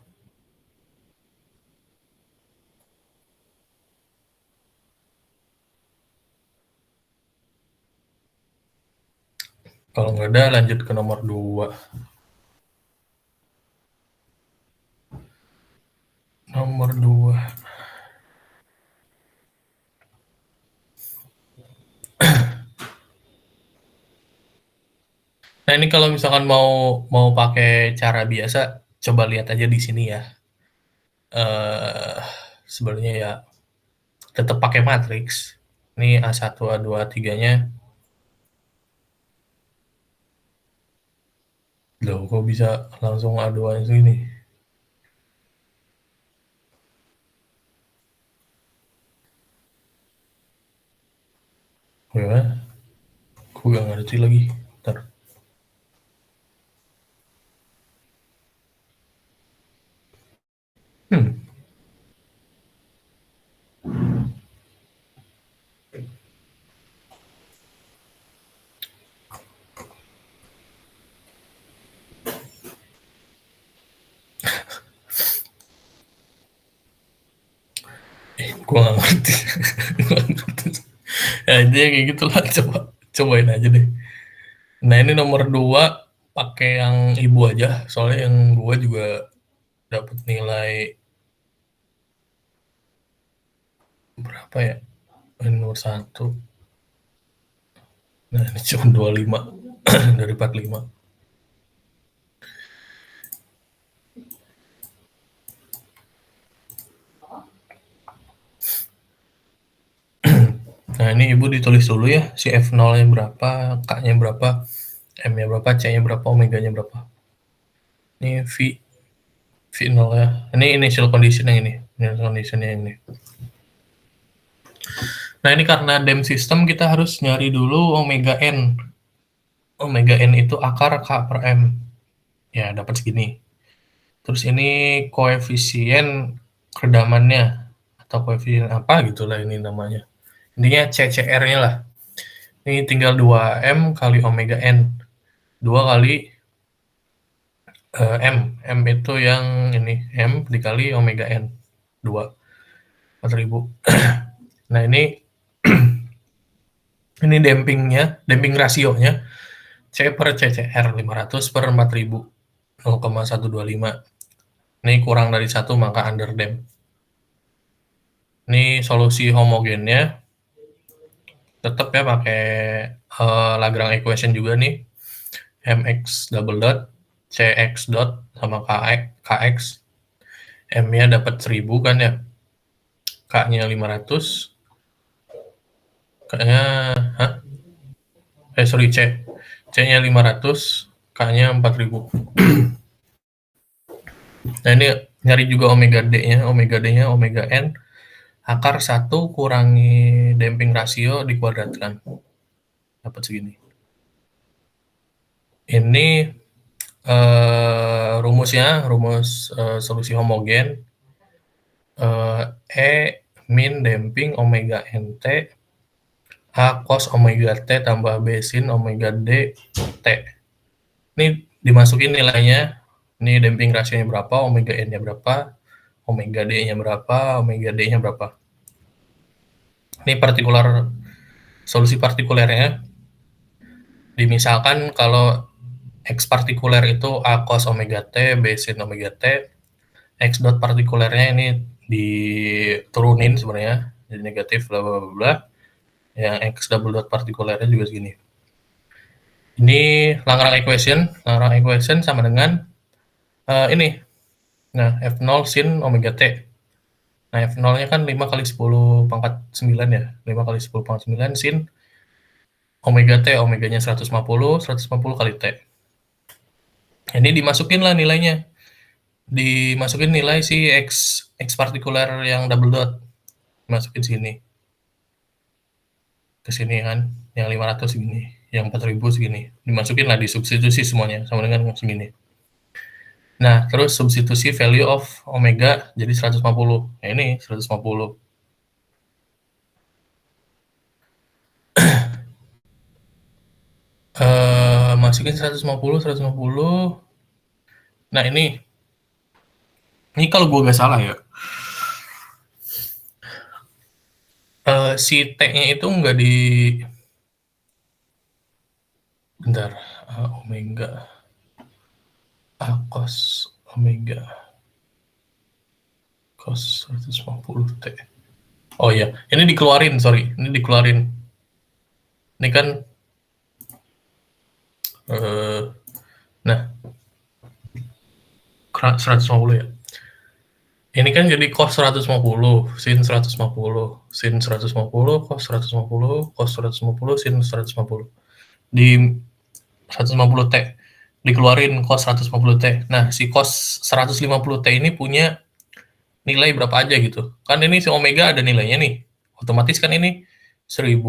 Kalau nggak ada, lanjut ke nomor 2. Nomor 2. Nah, ini kalau misalkan mau pakai cara biasa, coba lihat aja di sini ya. Sebenarnya ya tetap pakai matriks. Ini A1, A2, A3-nya. Loh, kok bisa langsung A2 yang segini? Gimana? Gue nggak ngerti lagi. Ntar. Gue nggak ngerti. Gua nggak ngerti. Ya, intinya kayak gitu lah. Cobain aja deh. Nah, ini nomor 2 pakai yang ibu aja. Soalnya yang gua juga dapat nilai berapa ya? Ini nomor 1. Nah, ini cuma 25 dari 45. Nah, ini ibu ditulis dulu ya, si F0-nya berapa, K-nya berapa, M-nya berapa, C-nya berapa, omega-nya berapa. Ini V0 ya. Ini initial condition yang ini. Initial condition yang ini. Nah, ini karena DEM system kita harus nyari dulu omega N. Omega N itu akar K per M. Ya, dapat segini. Terus ini koefisien keredamannya. Atau koefisien apa gitulah ini namanya. Intinya CCR-nya lah. Ini tinggal 2M kali omega N. 2 kali M. M itu yang ini. M dikali omega N. 4.000. Nah, ini ini damping rasionya C per CCR 500 per 4.000, 0,125. Ini kurang dari 1 maka under damp. Ini solusi homogennya tetap ya pakai Lagrange equation juga nih, mx double dot cx dot sama kx. M-nya dapat 1000 kan ya, K-nya 500, K-nya C-nya 500, K-nya 4.000. Nah, ini nyari juga omega D-nya, omega N, akar 1 kurangi damping rasio dikuadratkan. Dapat segini. Ini rumusnya, rumus solusi homogen, E min damping omega NT, A cos omega T tambah B sin omega D T. Ini dimasukin nilainya, ini damping rasionya berapa, omega N-nya berapa, omega D-nya berapa, omega D-nya berapa. Ini solusi partikulernya. Dimisalkan kalau X partikuler itu A cos omega T, B sin omega T, X dot partikulernya ini diturunin sebenarnya, jadi negatif bla bla bla. Yang X double dot partikulernya juga segini. Ini Lagrange equation sama dengan ini. Nah, F0 sin omega T. Nah, F0-nya kan 5 kali 10 pangkat 9 ya. 5 kali 10 pangkat 9 sin omega T, omeganya 150 kali T. Ini dimasukin lah nilainya. Dimasukin nilai si X partikuler yang double dot. Masukin sini. Ke sini kan, yang 500 segini, yang 4.000 segini. Dimasukin lah, disubstitusi semuanya sama dengan segini. Nah, terus substitusi value of omega jadi 150. Nah, ini 150. Masukin 150. Nah, ini kalau gue nggak salah ya, si T-nya itu nggak bentar, omega A cos omega cos 150 T. Oh iya, ini dikeluarin, sorry. Ini dikeluarin. Ini kan nah 150 ya. Ini kan jadi cos 150, sin 150, sin 150, cos 150, cos 150, sin 150. Di 150 T dikeluarin cos 150 T. Nah, si cos 150 T ini punya nilai berapa aja gitu. Kan ini si omega ada nilainya nih. Otomatis kan ini 1000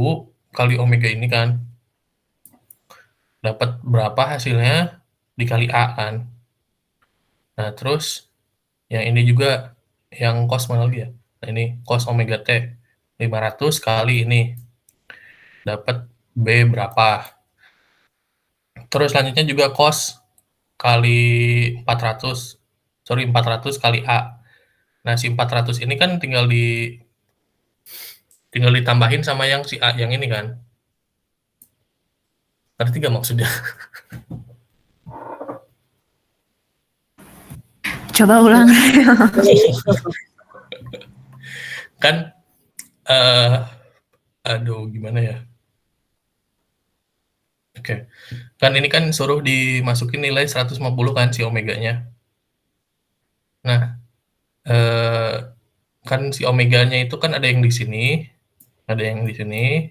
kali omega ini kan. Dapat berapa hasilnya dikali A kan. Nah, terus yang ini juga yang cos mana lagi ya? Nah, ini cos omega T 500 kali ini. Dapat B berapa? Terus selanjutnya juga cos kali 400 kali A. Nah, si 400 ini kan tinggal ditambahin sama yang si A yang ini kan. Ngerti gak maksudnya? Coba ulang. Kan aduh gimana ya? Oke. Kan ini kan suruh dimasukin nilai 150 kan si omeganya. Nah, kan si omeganya itu kan ada yang di sini, ada yang di sini,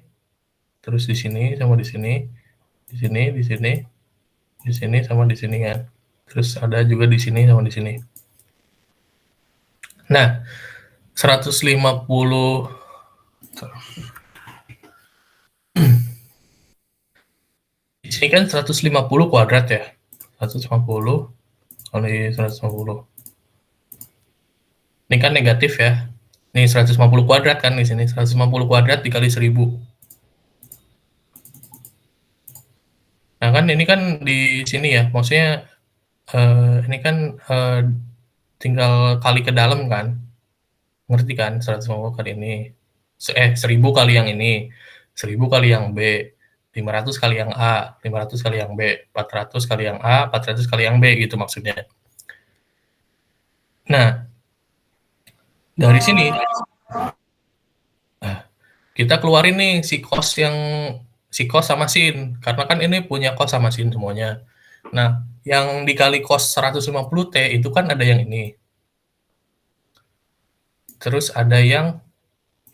terus di sini sama di sini, di sini, di sini, di sini sama di sini kan. Terus ada juga di sini sama di sini. Nah, 150 di sini kan 150 kuadrat ya. 150 kali 150. Ini kan negatif ya. Ini 150 kuadrat kan di sini. 150 kuadrat dikali 1000. Nah, kan ini kan di sini ya. Maksudnya ini kan tinggal kali ke dalam kan. Ngerti kan? 150 kali ini. 1000 kali yang ini, 1000 kali yang B, 500 kali yang A, 500 kali yang B, 400 kali yang A, 400 kali yang B, gitu maksudnya. Nah, dari sini kita keluarin nih si cos sama sin, karena kan ini punya cos sama sin semuanya. Nah, yang dikali cos 150T itu kan ada yang ini. Terus ada yang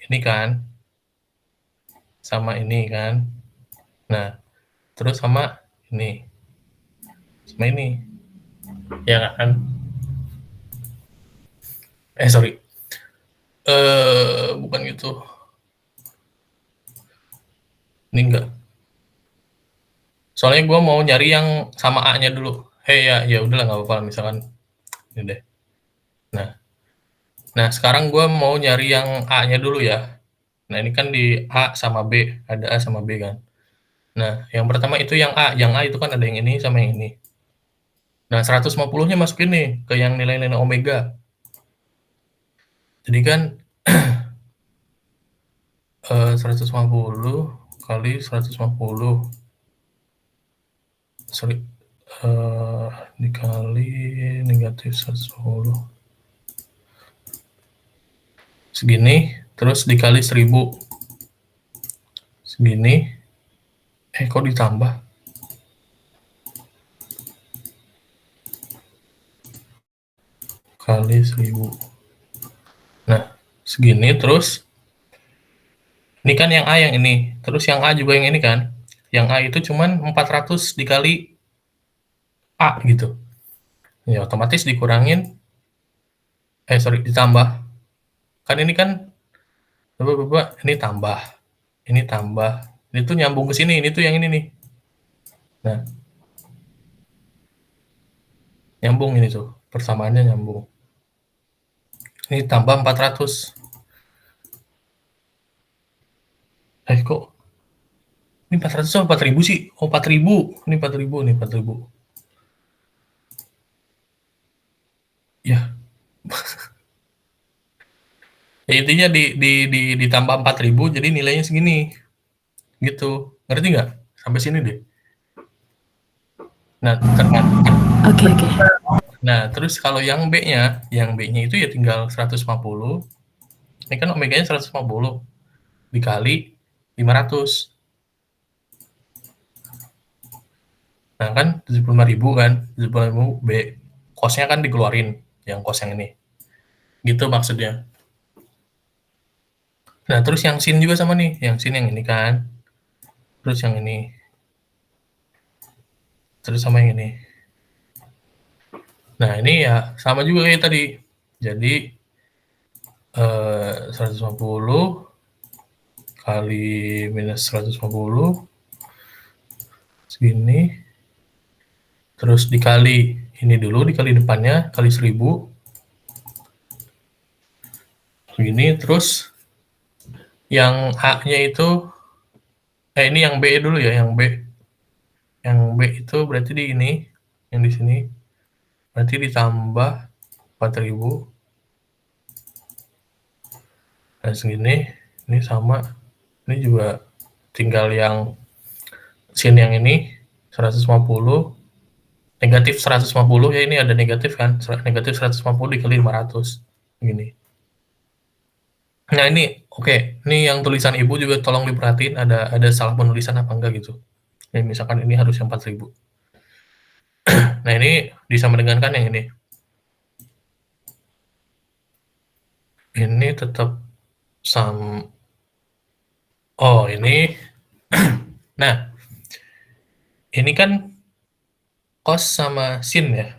ini kan, sama ini kan. Nah, terus sama ini. Sama ini. Ya kan? Sorry. Bukan gitu. Ini enggak. Soalnya gue mau nyari yang sama A-nya dulu. Ya udahlah nggak apa-apa misalkan ini deh. Nah sekarang gue mau nyari yang A-nya dulu ya. Nah ini kan di A sama B, ada A sama B kan. Nah yang pertama itu yang A itu kan ada yang ini sama yang ini. Nah 150-nya masukin nih ke yang nilai-nilai omega. Jadi kan 150 kali 150 sorry dikali negatif 150 segini, terus dikali 1000 segini, kok ditambah? Kali 1000. Nah, segini terus ini kan yang A yang ini, terus yang A juga yang ini kan. Yang A itu cuman 400 dikali A gitu. Ya otomatis dikurangin ditambah. Kan ini kan ini tambah. Ini tambah. Ini tuh nyambung ke sini, ini tuh yang ini nih. Nah. Nyambung ini tuh, persamaannya nyambung. Ini tambah 400. Kok ini 400 atau 4000 sih? Oh, 4000. Ini 4000, nih 4000. Ya. Ya intinya ditambah 4000 jadi nilainya segini. Gitu. Ngerti nggak? Sampai sini deh. Nah, Oke. Nah, terus kalau yang B-nya itu ya tinggal 150. Ini kan omeganya 150 dikali 500. Nah, kan 75.000 kan, 75.000 B. Kosnya kan dikeluarin, yang kos yang ini. Gitu maksudnya. Nah, terus yang sin juga sama nih, yang sin yang ini kan. Terus yang ini. Terus sama yang ini. Nah, ini ya sama juga kayak tadi. Jadi 150 kali minus 150 segini. Terus dikali ini dulu, dikali depannya, kali 1000. Begini, terus yang A-nya itu, ini yang B dulu ya, yang B. Yang B itu berarti di ini, yang di sini. Berarti ditambah 4000. Nah, segini, ini sama. Ini juga tinggal yang sin yang ini, 150. Negatif 150, ya ini ada negatif kan. Negatif 150 dikali 500. Begini. Nah ini, oke. Ini yang tulisan ibu juga tolong diperhatiin, ada salah penulisan apa enggak gitu. Ya, misalkan ini harus yang 4000. Nah ini disama dengan kan yang ini. Ini tetap oh ini. Nah, ini kan cos sama sin ya.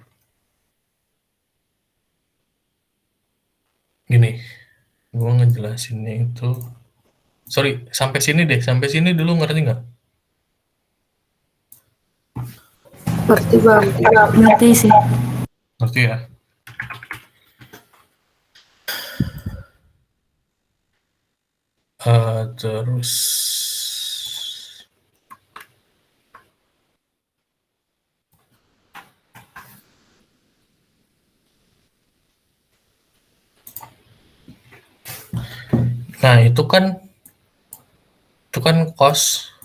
Gini, gue ngejelasinnya itu. Sorry, sampai sini deh. Sampai sini dulu ngerti nggak? Ngerti bang. Ngerti sih. Ngerti ya? Terus Nah, itu kan cos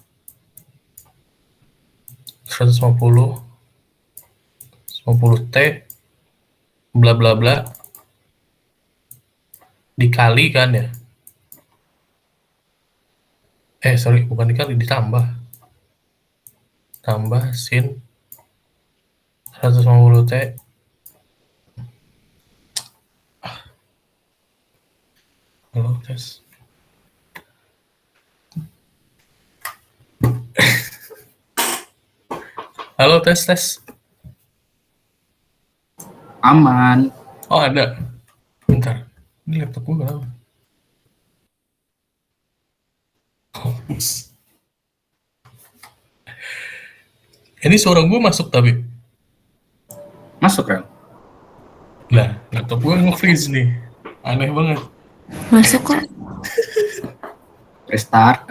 150 T bla bla bla dikali kan ya. Sorry, bukan dikali, ditambah sin 150 T. Halo, tes. Halo, tes. Aman. Oh, ada. Bentar. Ini laptop gue kenapa? Ini suara gue masuk tapi. Masuk, Rel. Lah, laptop gue nge-freeze nih. Aneh banget. Masuk kok. Restart.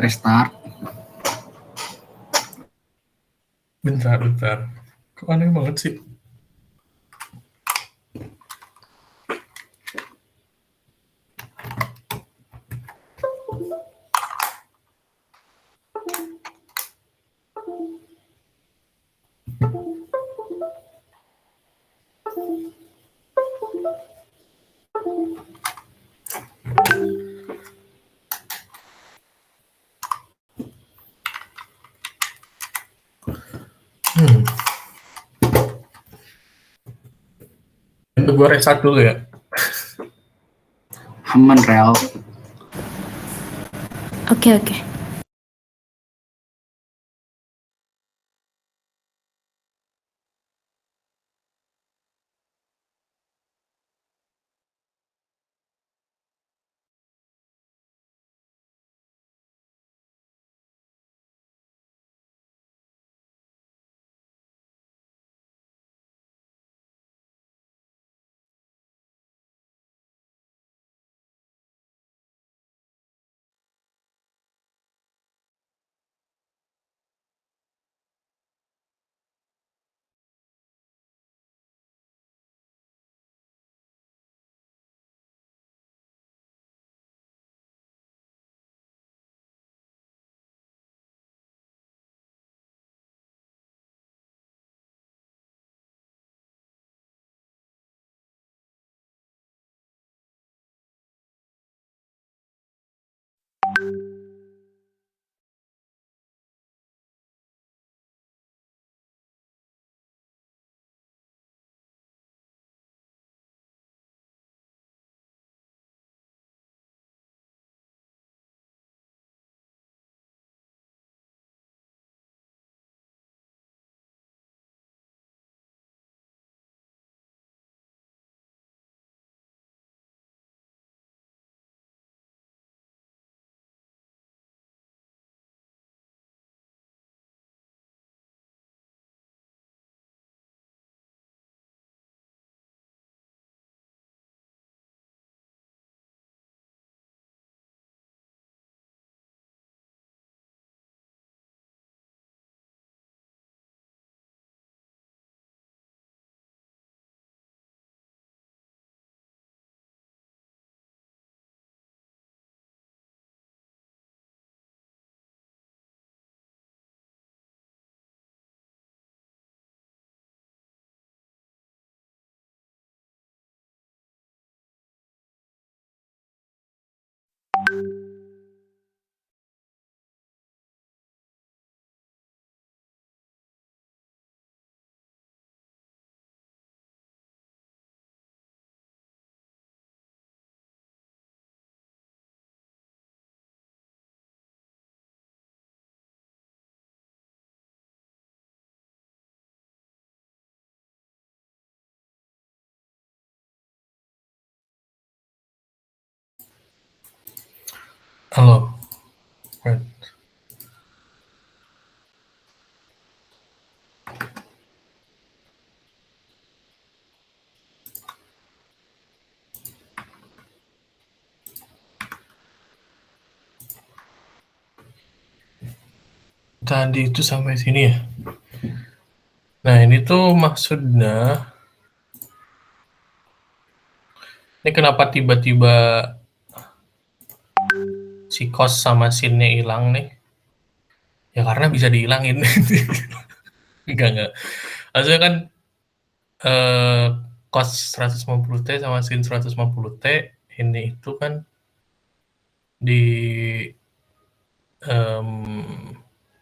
Bentar. Kok aneh banget sih? Itu gue restart dulu ya. Aman, Rel. Oke. Halo. Wait. Tadi itu sampai sini ya. Nah, ini tuh maksudnya ini kenapa tiba-tiba si cos sama sin-nya hilang nih, ya karena bisa dihilangin. Enggak. Maksudnya kan eh, cos 150T sama sin 150T ini itu kan di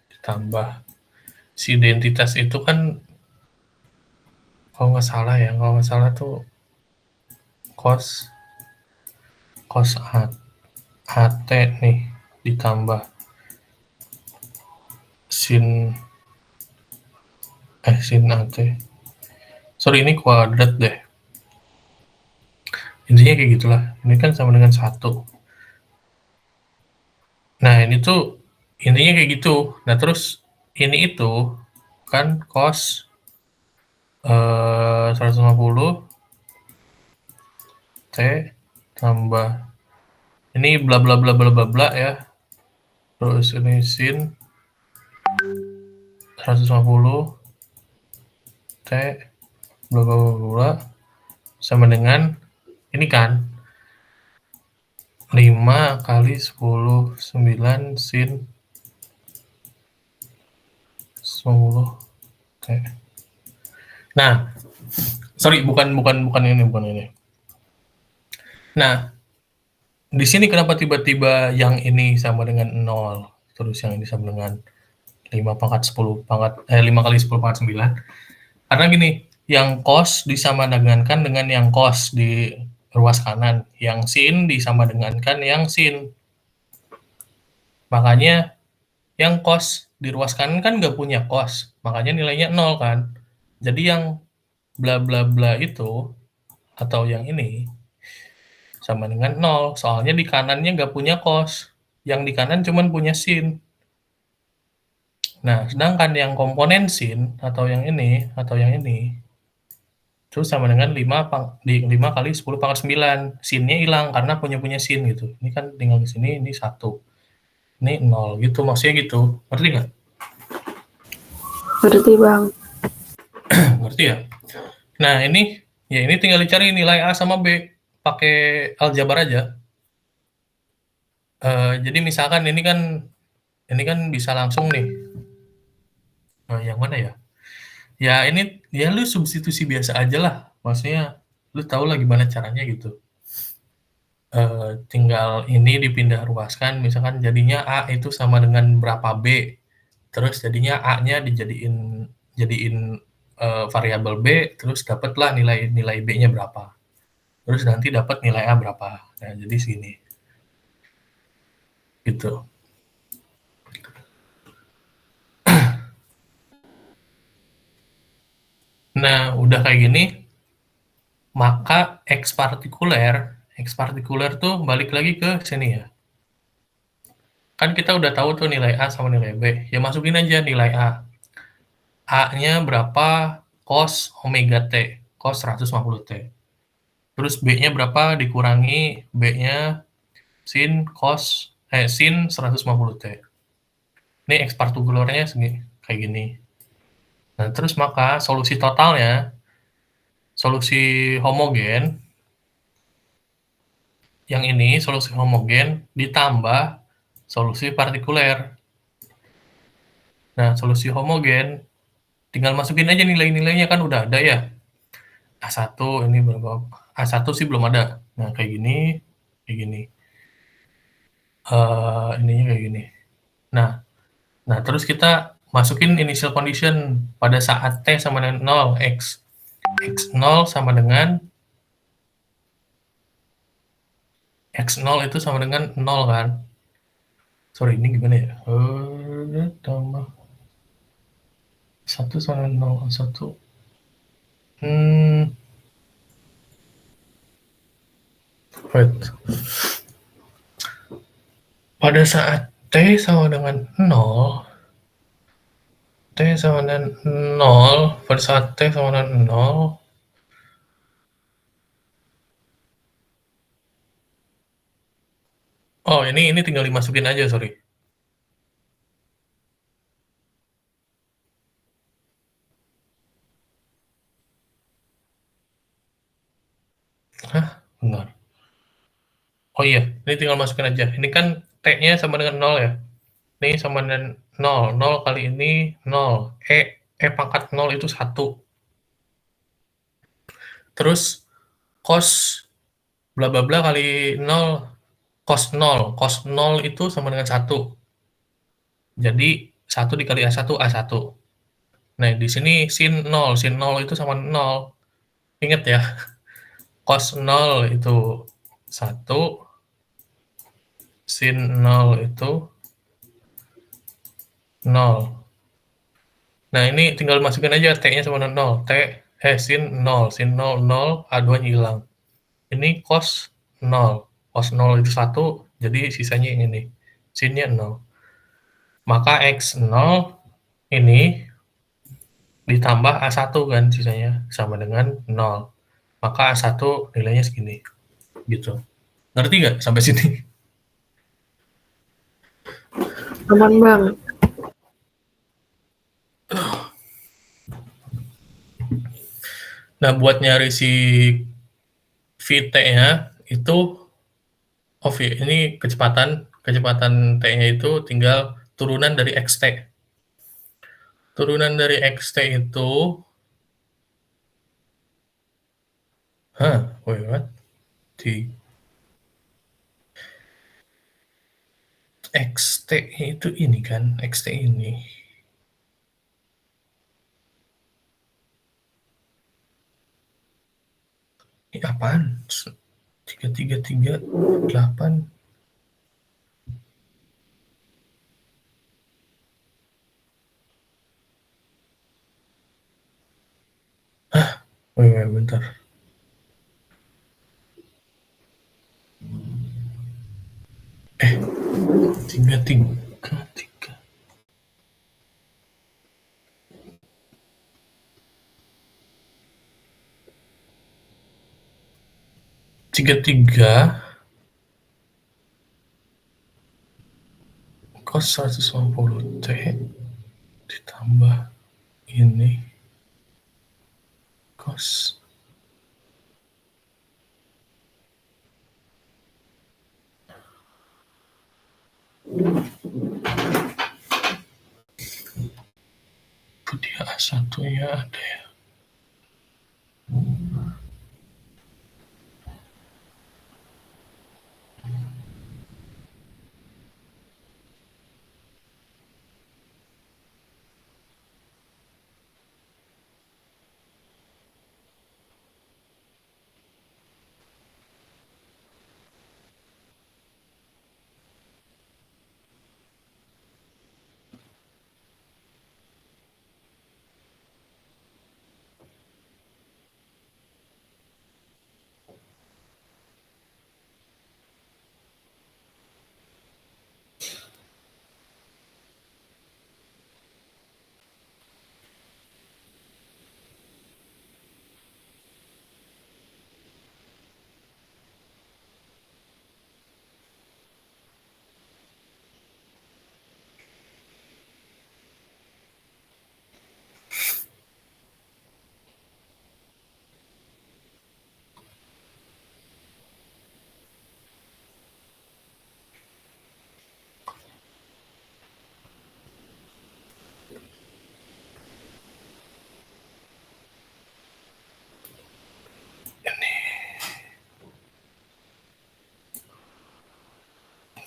ditambah si identitas itu kan kalau nggak salah tuh cos cos AT nih ditambah sin sin AT. Sorry, ini kuadrat deh. Intinya kayak gitulah. Ini kan sama dengan 1. Nah, ini tuh intinya kayak gitu. Nah, terus ini itu kan cos 150 T tambah ini bla bla bla bla bla bla ya. Terus ini sin 150 T bla bla bla bla sama dengan ini kan 5 kali 10 9 sin 10 T. Nah, sorry bukan ini. Nah, di sini kenapa tiba-tiba yang ini sama dengan 0, terus yang ini sama dengan 5 pangkat 10 pangkat 5 kali 10 pangkat 9? Karena gini, yang cos disamadengankan dengan yang cos di ruas kanan, yang sin disamadengankan yang sin. Makanya yang cos di ruas kanan kan nggak punya cos, makanya nilainya 0 kan. Jadi yang bla bla bla itu atau yang ini sama dengan 0, soalnya di kanannya nggak punya cos, yang di kanan cuman punya sin. Nah, sedangkan yang komponen sin atau yang ini itu sama dengan 5 kali 10 pangkat 9. Sin-nya hilang karena punya sin gitu. Ini kan tinggal di sini, ini 1. Ini 0 gitu, maksudnya gitu. Ngerti nggak? Ngerti Bang. Ngerti ya? Nah, ini tinggal dicari nilai A sama B pakai aljabar aja. Jadi misalkan ini kan bisa langsung nih. Yang mana ya? Ya ini ya lu substitusi biasa aja lah. Maksudnya lu tau lah gimana caranya gitu. Tinggal ini dipindah ruaskan, misalkan jadinya A itu sama dengan berapa B, terus jadinya A-nya jadiin variabel B, terus dapatlah nilai B-nya berapa. Terus nanti dapat nilai A berapa. Nah, jadi segini. Gitu. Nah, udah kayak gini, maka X partikuler tuh balik lagi ke sini ya. Kan kita udah tahu tuh nilai A sama nilai B. Ya masukin aja nilai A. A-nya berapa cos omega T, cos 150 T. Terus B-nya berapa dikurangi B-nya sin 150 T. Ini X partikulernya kayak gini. Nah, terus maka solusi totalnya, solusi homogen, yang ini solusi homogen ditambah solusi partikuler. Nah, solusi homogen tinggal masukin aja nilai-nilainya kan udah ada ya. A1 ini berapa? A1 sih belum ada. Nah, kayak gini. Ininya kayak gini. Nah, terus kita masukin initial condition pada saat T sama dengan 0, X0 sama dengan X0 itu sama dengan 0 kan? Sorry, ini gimana ya? Tambah 1 sama 0, 1. Wait. Pada saat T sama dengan 0, pada saat T sama dengan 0, oh ini tinggal dimasukin aja, sorry. Hah? Benar. Oh iya, ini tinggal masukin aja. Ini kan T-nya sama dengan 0 ya. Ini sama dengan 0. 0 kali ini 0. E pangkat 0 itu 1. Terus cos bla bla bla kali 0, cos 0. Cos 0 itu sama dengan 1. Jadi 1 dikali A1, A1. Nah, di sini sin 0. Sin 0 itu sama 0. Ingat ya, cos 0 itu 1, sin 0 itu 0. Nah, ini tinggal masukin aja T-nya sama dengan 0. Sin 0. Sin 0, 0, A2-nya hilang. Ini cos 0. Cos 0 itu 1, jadi sisanya yang ini. Sin-nya 0. Maka X0 ini ditambah A1 kan sisanya, sama dengan 0. Maka A1 nilainya segini. Gitu. Ngerti nggak sampai sini? Aman bang. Nah, buat nyari si Vt-nya itu, ini kecepatan T-nya itu tinggal turunan dari Xt. Turunan dari Xt itu, wait, what? Xt itu ini kan, Xt ini. Ini apaan? 3338. Wait, bentar. Tiga, tiga, tiga. Tiga, cos 150 T ditambah ini cos dia A1 ya ada ya.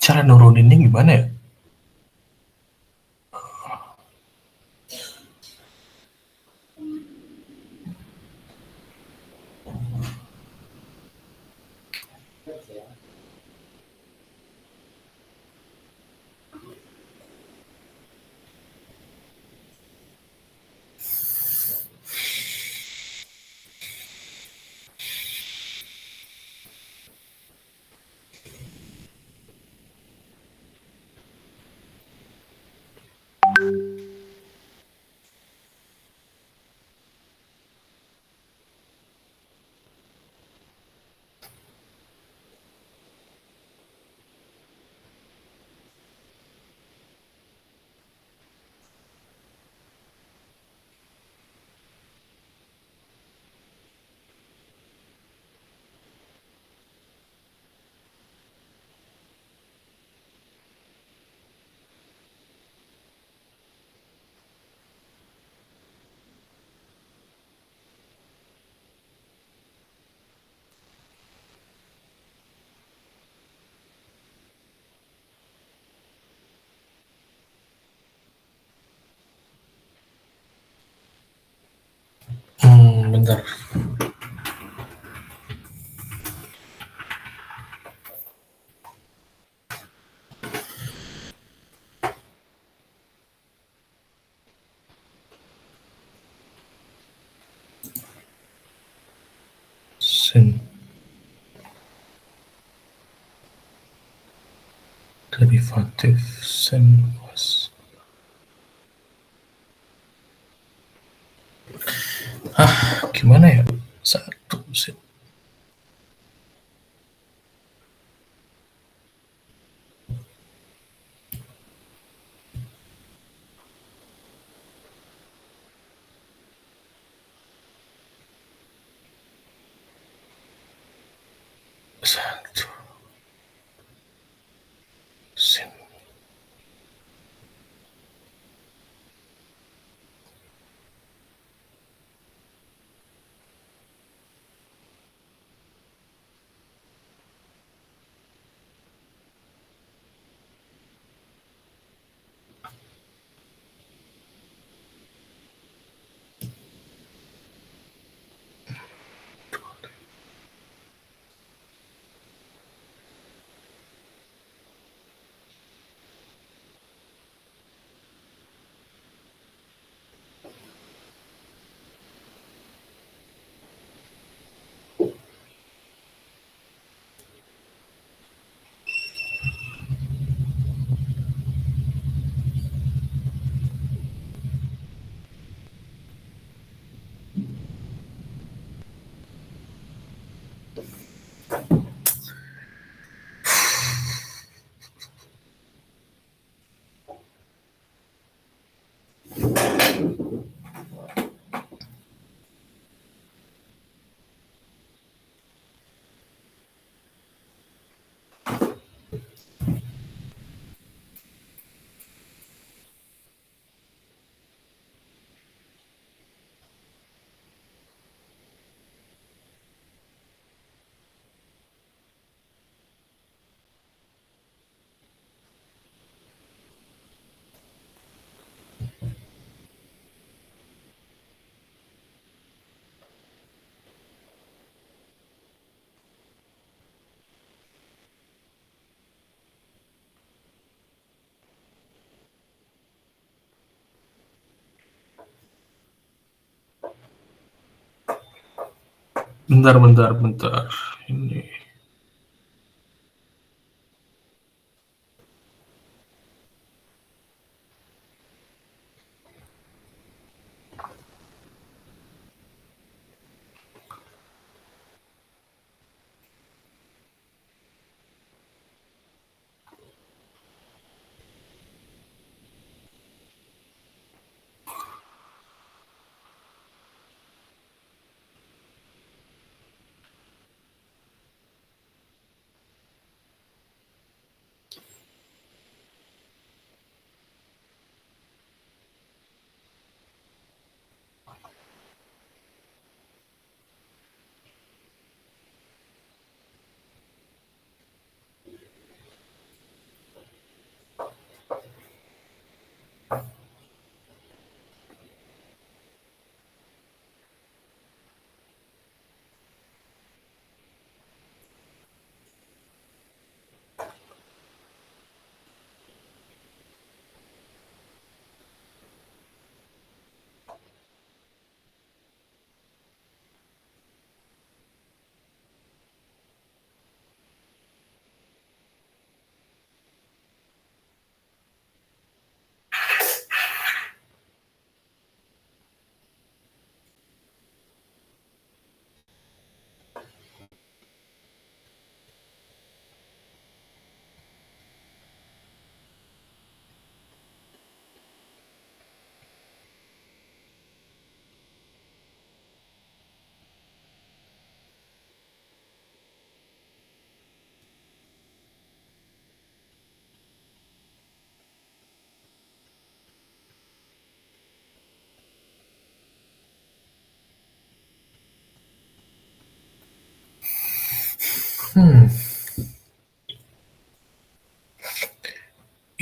Cara nuruninnya gimana ya? bentar. Sin derivatif sin cos. Gimana ya? Satu sin. Satu sin. Bentar. Ini.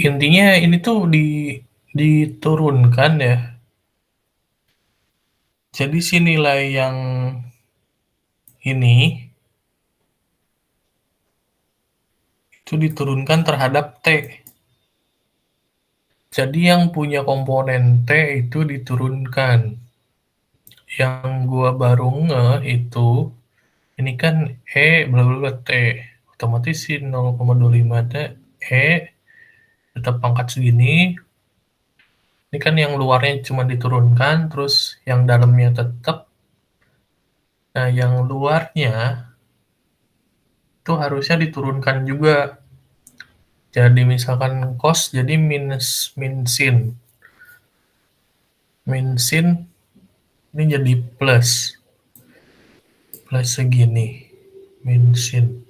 Intinya ini tuh diturunkan ya. Jadi si nilai yang ini itu diturunkan terhadap T. Jadi yang punya komponen T itu diturunkan. Yang gua baru ngeh itu, ini kan E bla bla bla T. Otomatis si 0,25 T E tetap pangkat segini. Ini kan yang luarnya cuma diturunkan, terus yang dalamnya tetap. Nah, yang luarnya itu harusnya diturunkan juga. Jadi misalkan cos jadi minus min sin. Min sin ini jadi plus. Plus segini. Min sin.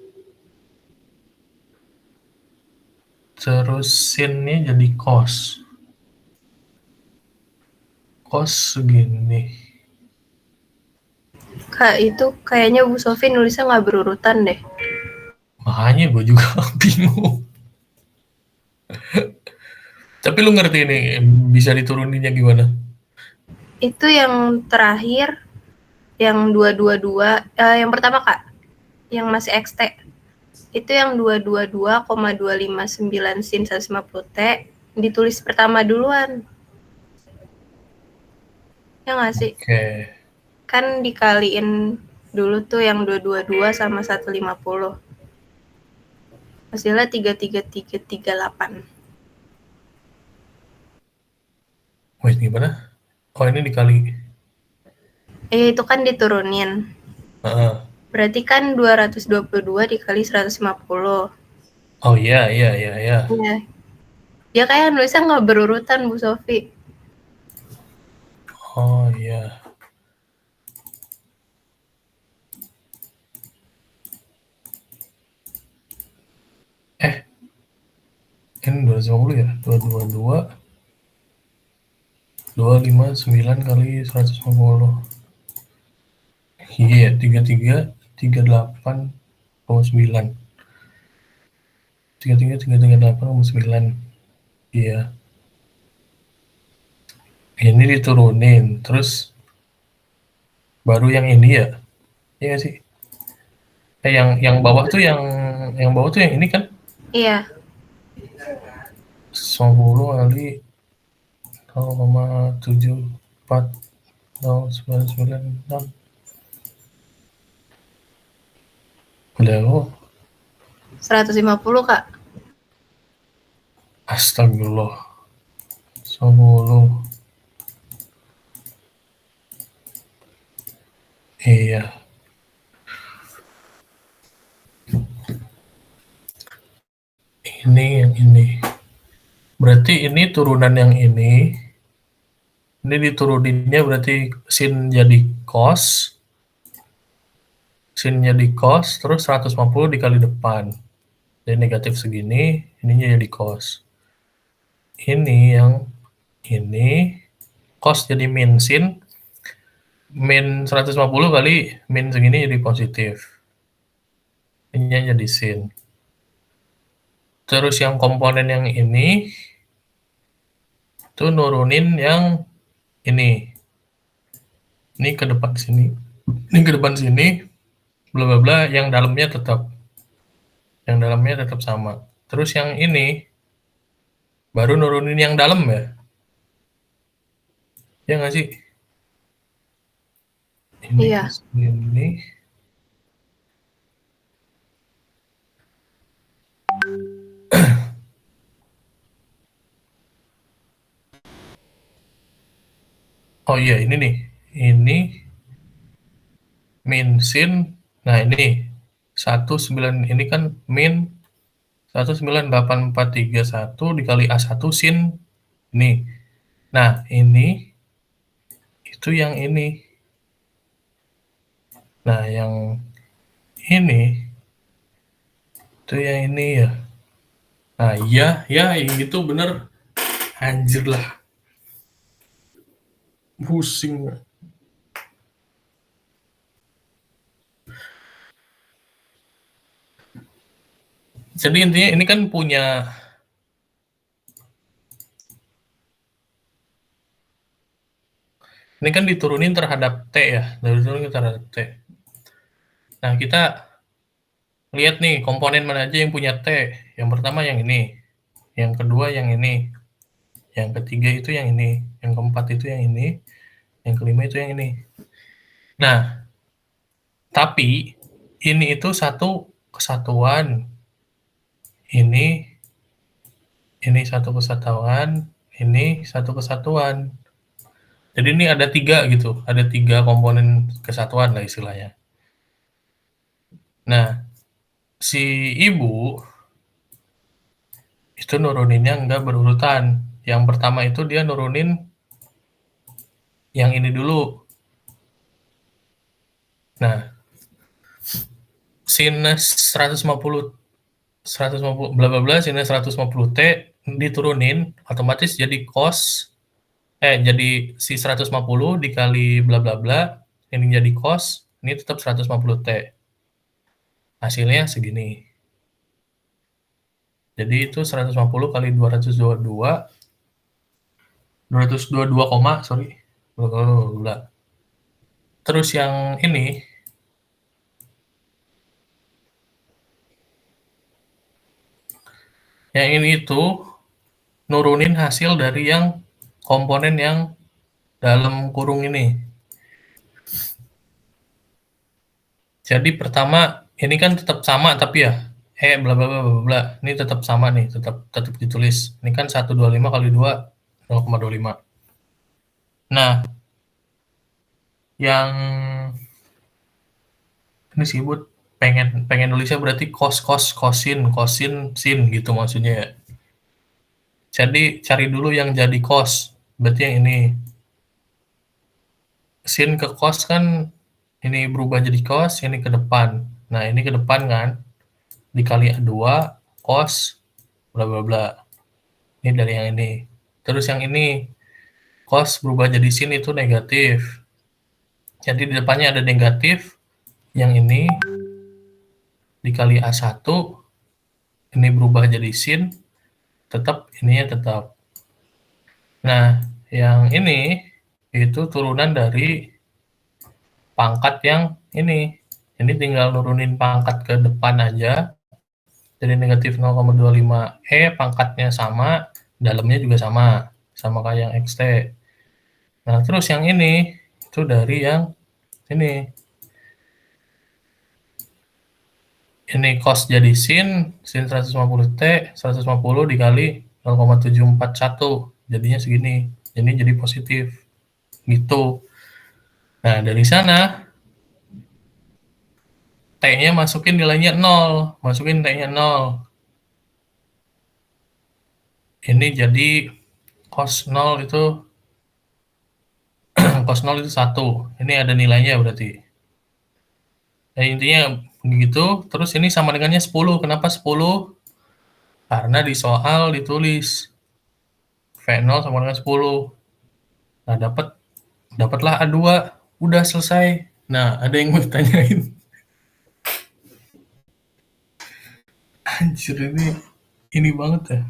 Terus sinnya jadi cos. Cos segini. Kak, itu kayaknya Bu Sofi nulisnya nggak berurutan deh. Makanya gue juga bingung. Tapi lu ngerti ini bisa dituruninnya gimana? Itu yang terakhir, yang 222, yang pertama Kak, yang masih XT. Itu yang 222,259 sin 150 T, ditulis pertama duluan. Ya nggak sih? Oke. Kan dikaliin dulu tuh yang 222 sama 150. Hasilnya 33338. Wait, gimana? Oh, ini dikali. Itu kan diturunin. Heeh. Berarti kan 222 dikali 150. Oh iya, iya, iya, iya. Iya. Ya kayak nulisnya nggak berurutan, Bu Sofi. Oh iya. Ini 250 ya? 222 259 kali 150. Iya, 3338,9. 3338,9. Iya. Ini diturunin, terus baru yang ini ya? Iya nggak sih? Yang bawah tuh yang bawah tuh yang ini kan? Iya. 10 kali 0,74099. Udah kok. 150, Kak. Astagfirullah. 10. Iya. Ini yang ini. Berarti ini turunan yang ini. Ini dituruninnya berarti sin jadi cos. Sin jadi cos, terus 150 dikali depan. Jadi negatif segini, ininya jadi cos. Ini yang ini, cos jadi min sin. Min 150 kali min segini jadi positif. Ininya jadi sin. Terus yang komponen yang ini tuh nurunin yang ini. Ini ke depan sini. Ini ke depan sini. Bla bla bla, yang dalamnya tetap. Yang dalamnya tetap sama. Terus yang ini baru nurunin yang dalam ya. Ya nggak sih? Ini Iya. ke sini. Oh iya, ini nih. Ini min sin. Nah, ini 19 ini kan min 198,431 dikali A1 sin ini. Nah, ini itu yang ini. Nah, yang ini itu yang ini ya. Nah, iya, ya itu bener. Anjir lah. Pusing. Jadi intinya ini kan punya Ini kan diturunin terhadap T ya, diturunin terhadap T. Nah, kita lihat nih komponen mana aja yang punya T. Yang pertama yang ini, yang kedua yang ini, yang ketiga itu yang ini, yang keempat itu yang ini, yang kelima itu yang ini. Nah, tapi ini itu satu kesatuan. Ini satu kesatuan, ini satu kesatuan. Jadi ini ada 3 gitu, ada 3 komponen kesatuan lah istilahnya. Nah, si ibu itu nuruninnya nggak berurutan. Yang pertama itu dia nurunin yang ini dulu. Nah, sinus 150 bla bla bla sinus 150T diturunin otomatis jadi jadi si 150 dikali bla bla bla ini jadi cos, ini tetap 150T. Hasilnya segini. Jadi itu 150 kali 222 sorry. Terus yang ini itu nurunin hasil dari yang komponen yang dalam kurung ini. Jadi pertama ini kan tetap sama tapi ya bla bla bla bla bla. Ini tetap sama nih, tetap ditulis. Ini kan 125 kali 2 0,25. Nah, yang ini sih buat pengen nulisnya berarti kosin sin gitu maksudnya ya. Jadi cari dulu yang jadi cos, berarti yang ini. Sin ke cos kan ini berubah jadi cos, ini ke depan. Nah, ini ke depan kan, dikali A2, cos, bla bla bla. Ini dari yang ini. Terus yang ini, cos berubah jadi sin itu negatif. Jadi di depannya ada negatif, yang ini dikali A1, ini berubah jadi sin, tetap ininya tetap. Nah, yang ini itu turunan dari pangkat yang ini. Ini tinggal nurunin pangkat ke depan aja. Jadi negatif 0,25 pangkatnya sama, dalamnya juga sama kayak yang XT. Nah, terus yang ini itu dari yang ini. Ini cos jadi sin 150T, 150 dikali 0,741. Jadinya segini. Ini jadi positif. Gitu. Nah, dari sana T-nya masukin nilainya 0. Masukin T-nya 0. Ini jadi cos 0 itu cos 0 itu 1. Ini ada nilainya berarti. Nah, intinya begitu. Terus ini sama dengannya 10. Kenapa 10? Karena di soal ditulis V0 sama dengan 10. Nah, dapatlah A2. Udah selesai. Nah, ada yang mau ditanyain? Anjir, ini banget ya.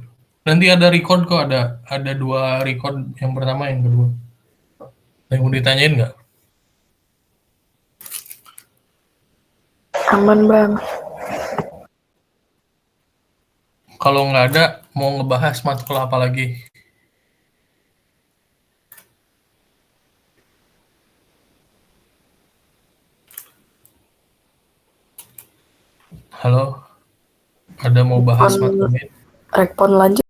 Nanti ada record kok, ada 2 record, yang pertama yang kedua. Ada yang mau ditanyain nggak? Aman, Bang. Kalau nggak ada, mau ngebahas matkul apa lagi? Halo? Ada mau bahas matkul? Rekpon lanjut.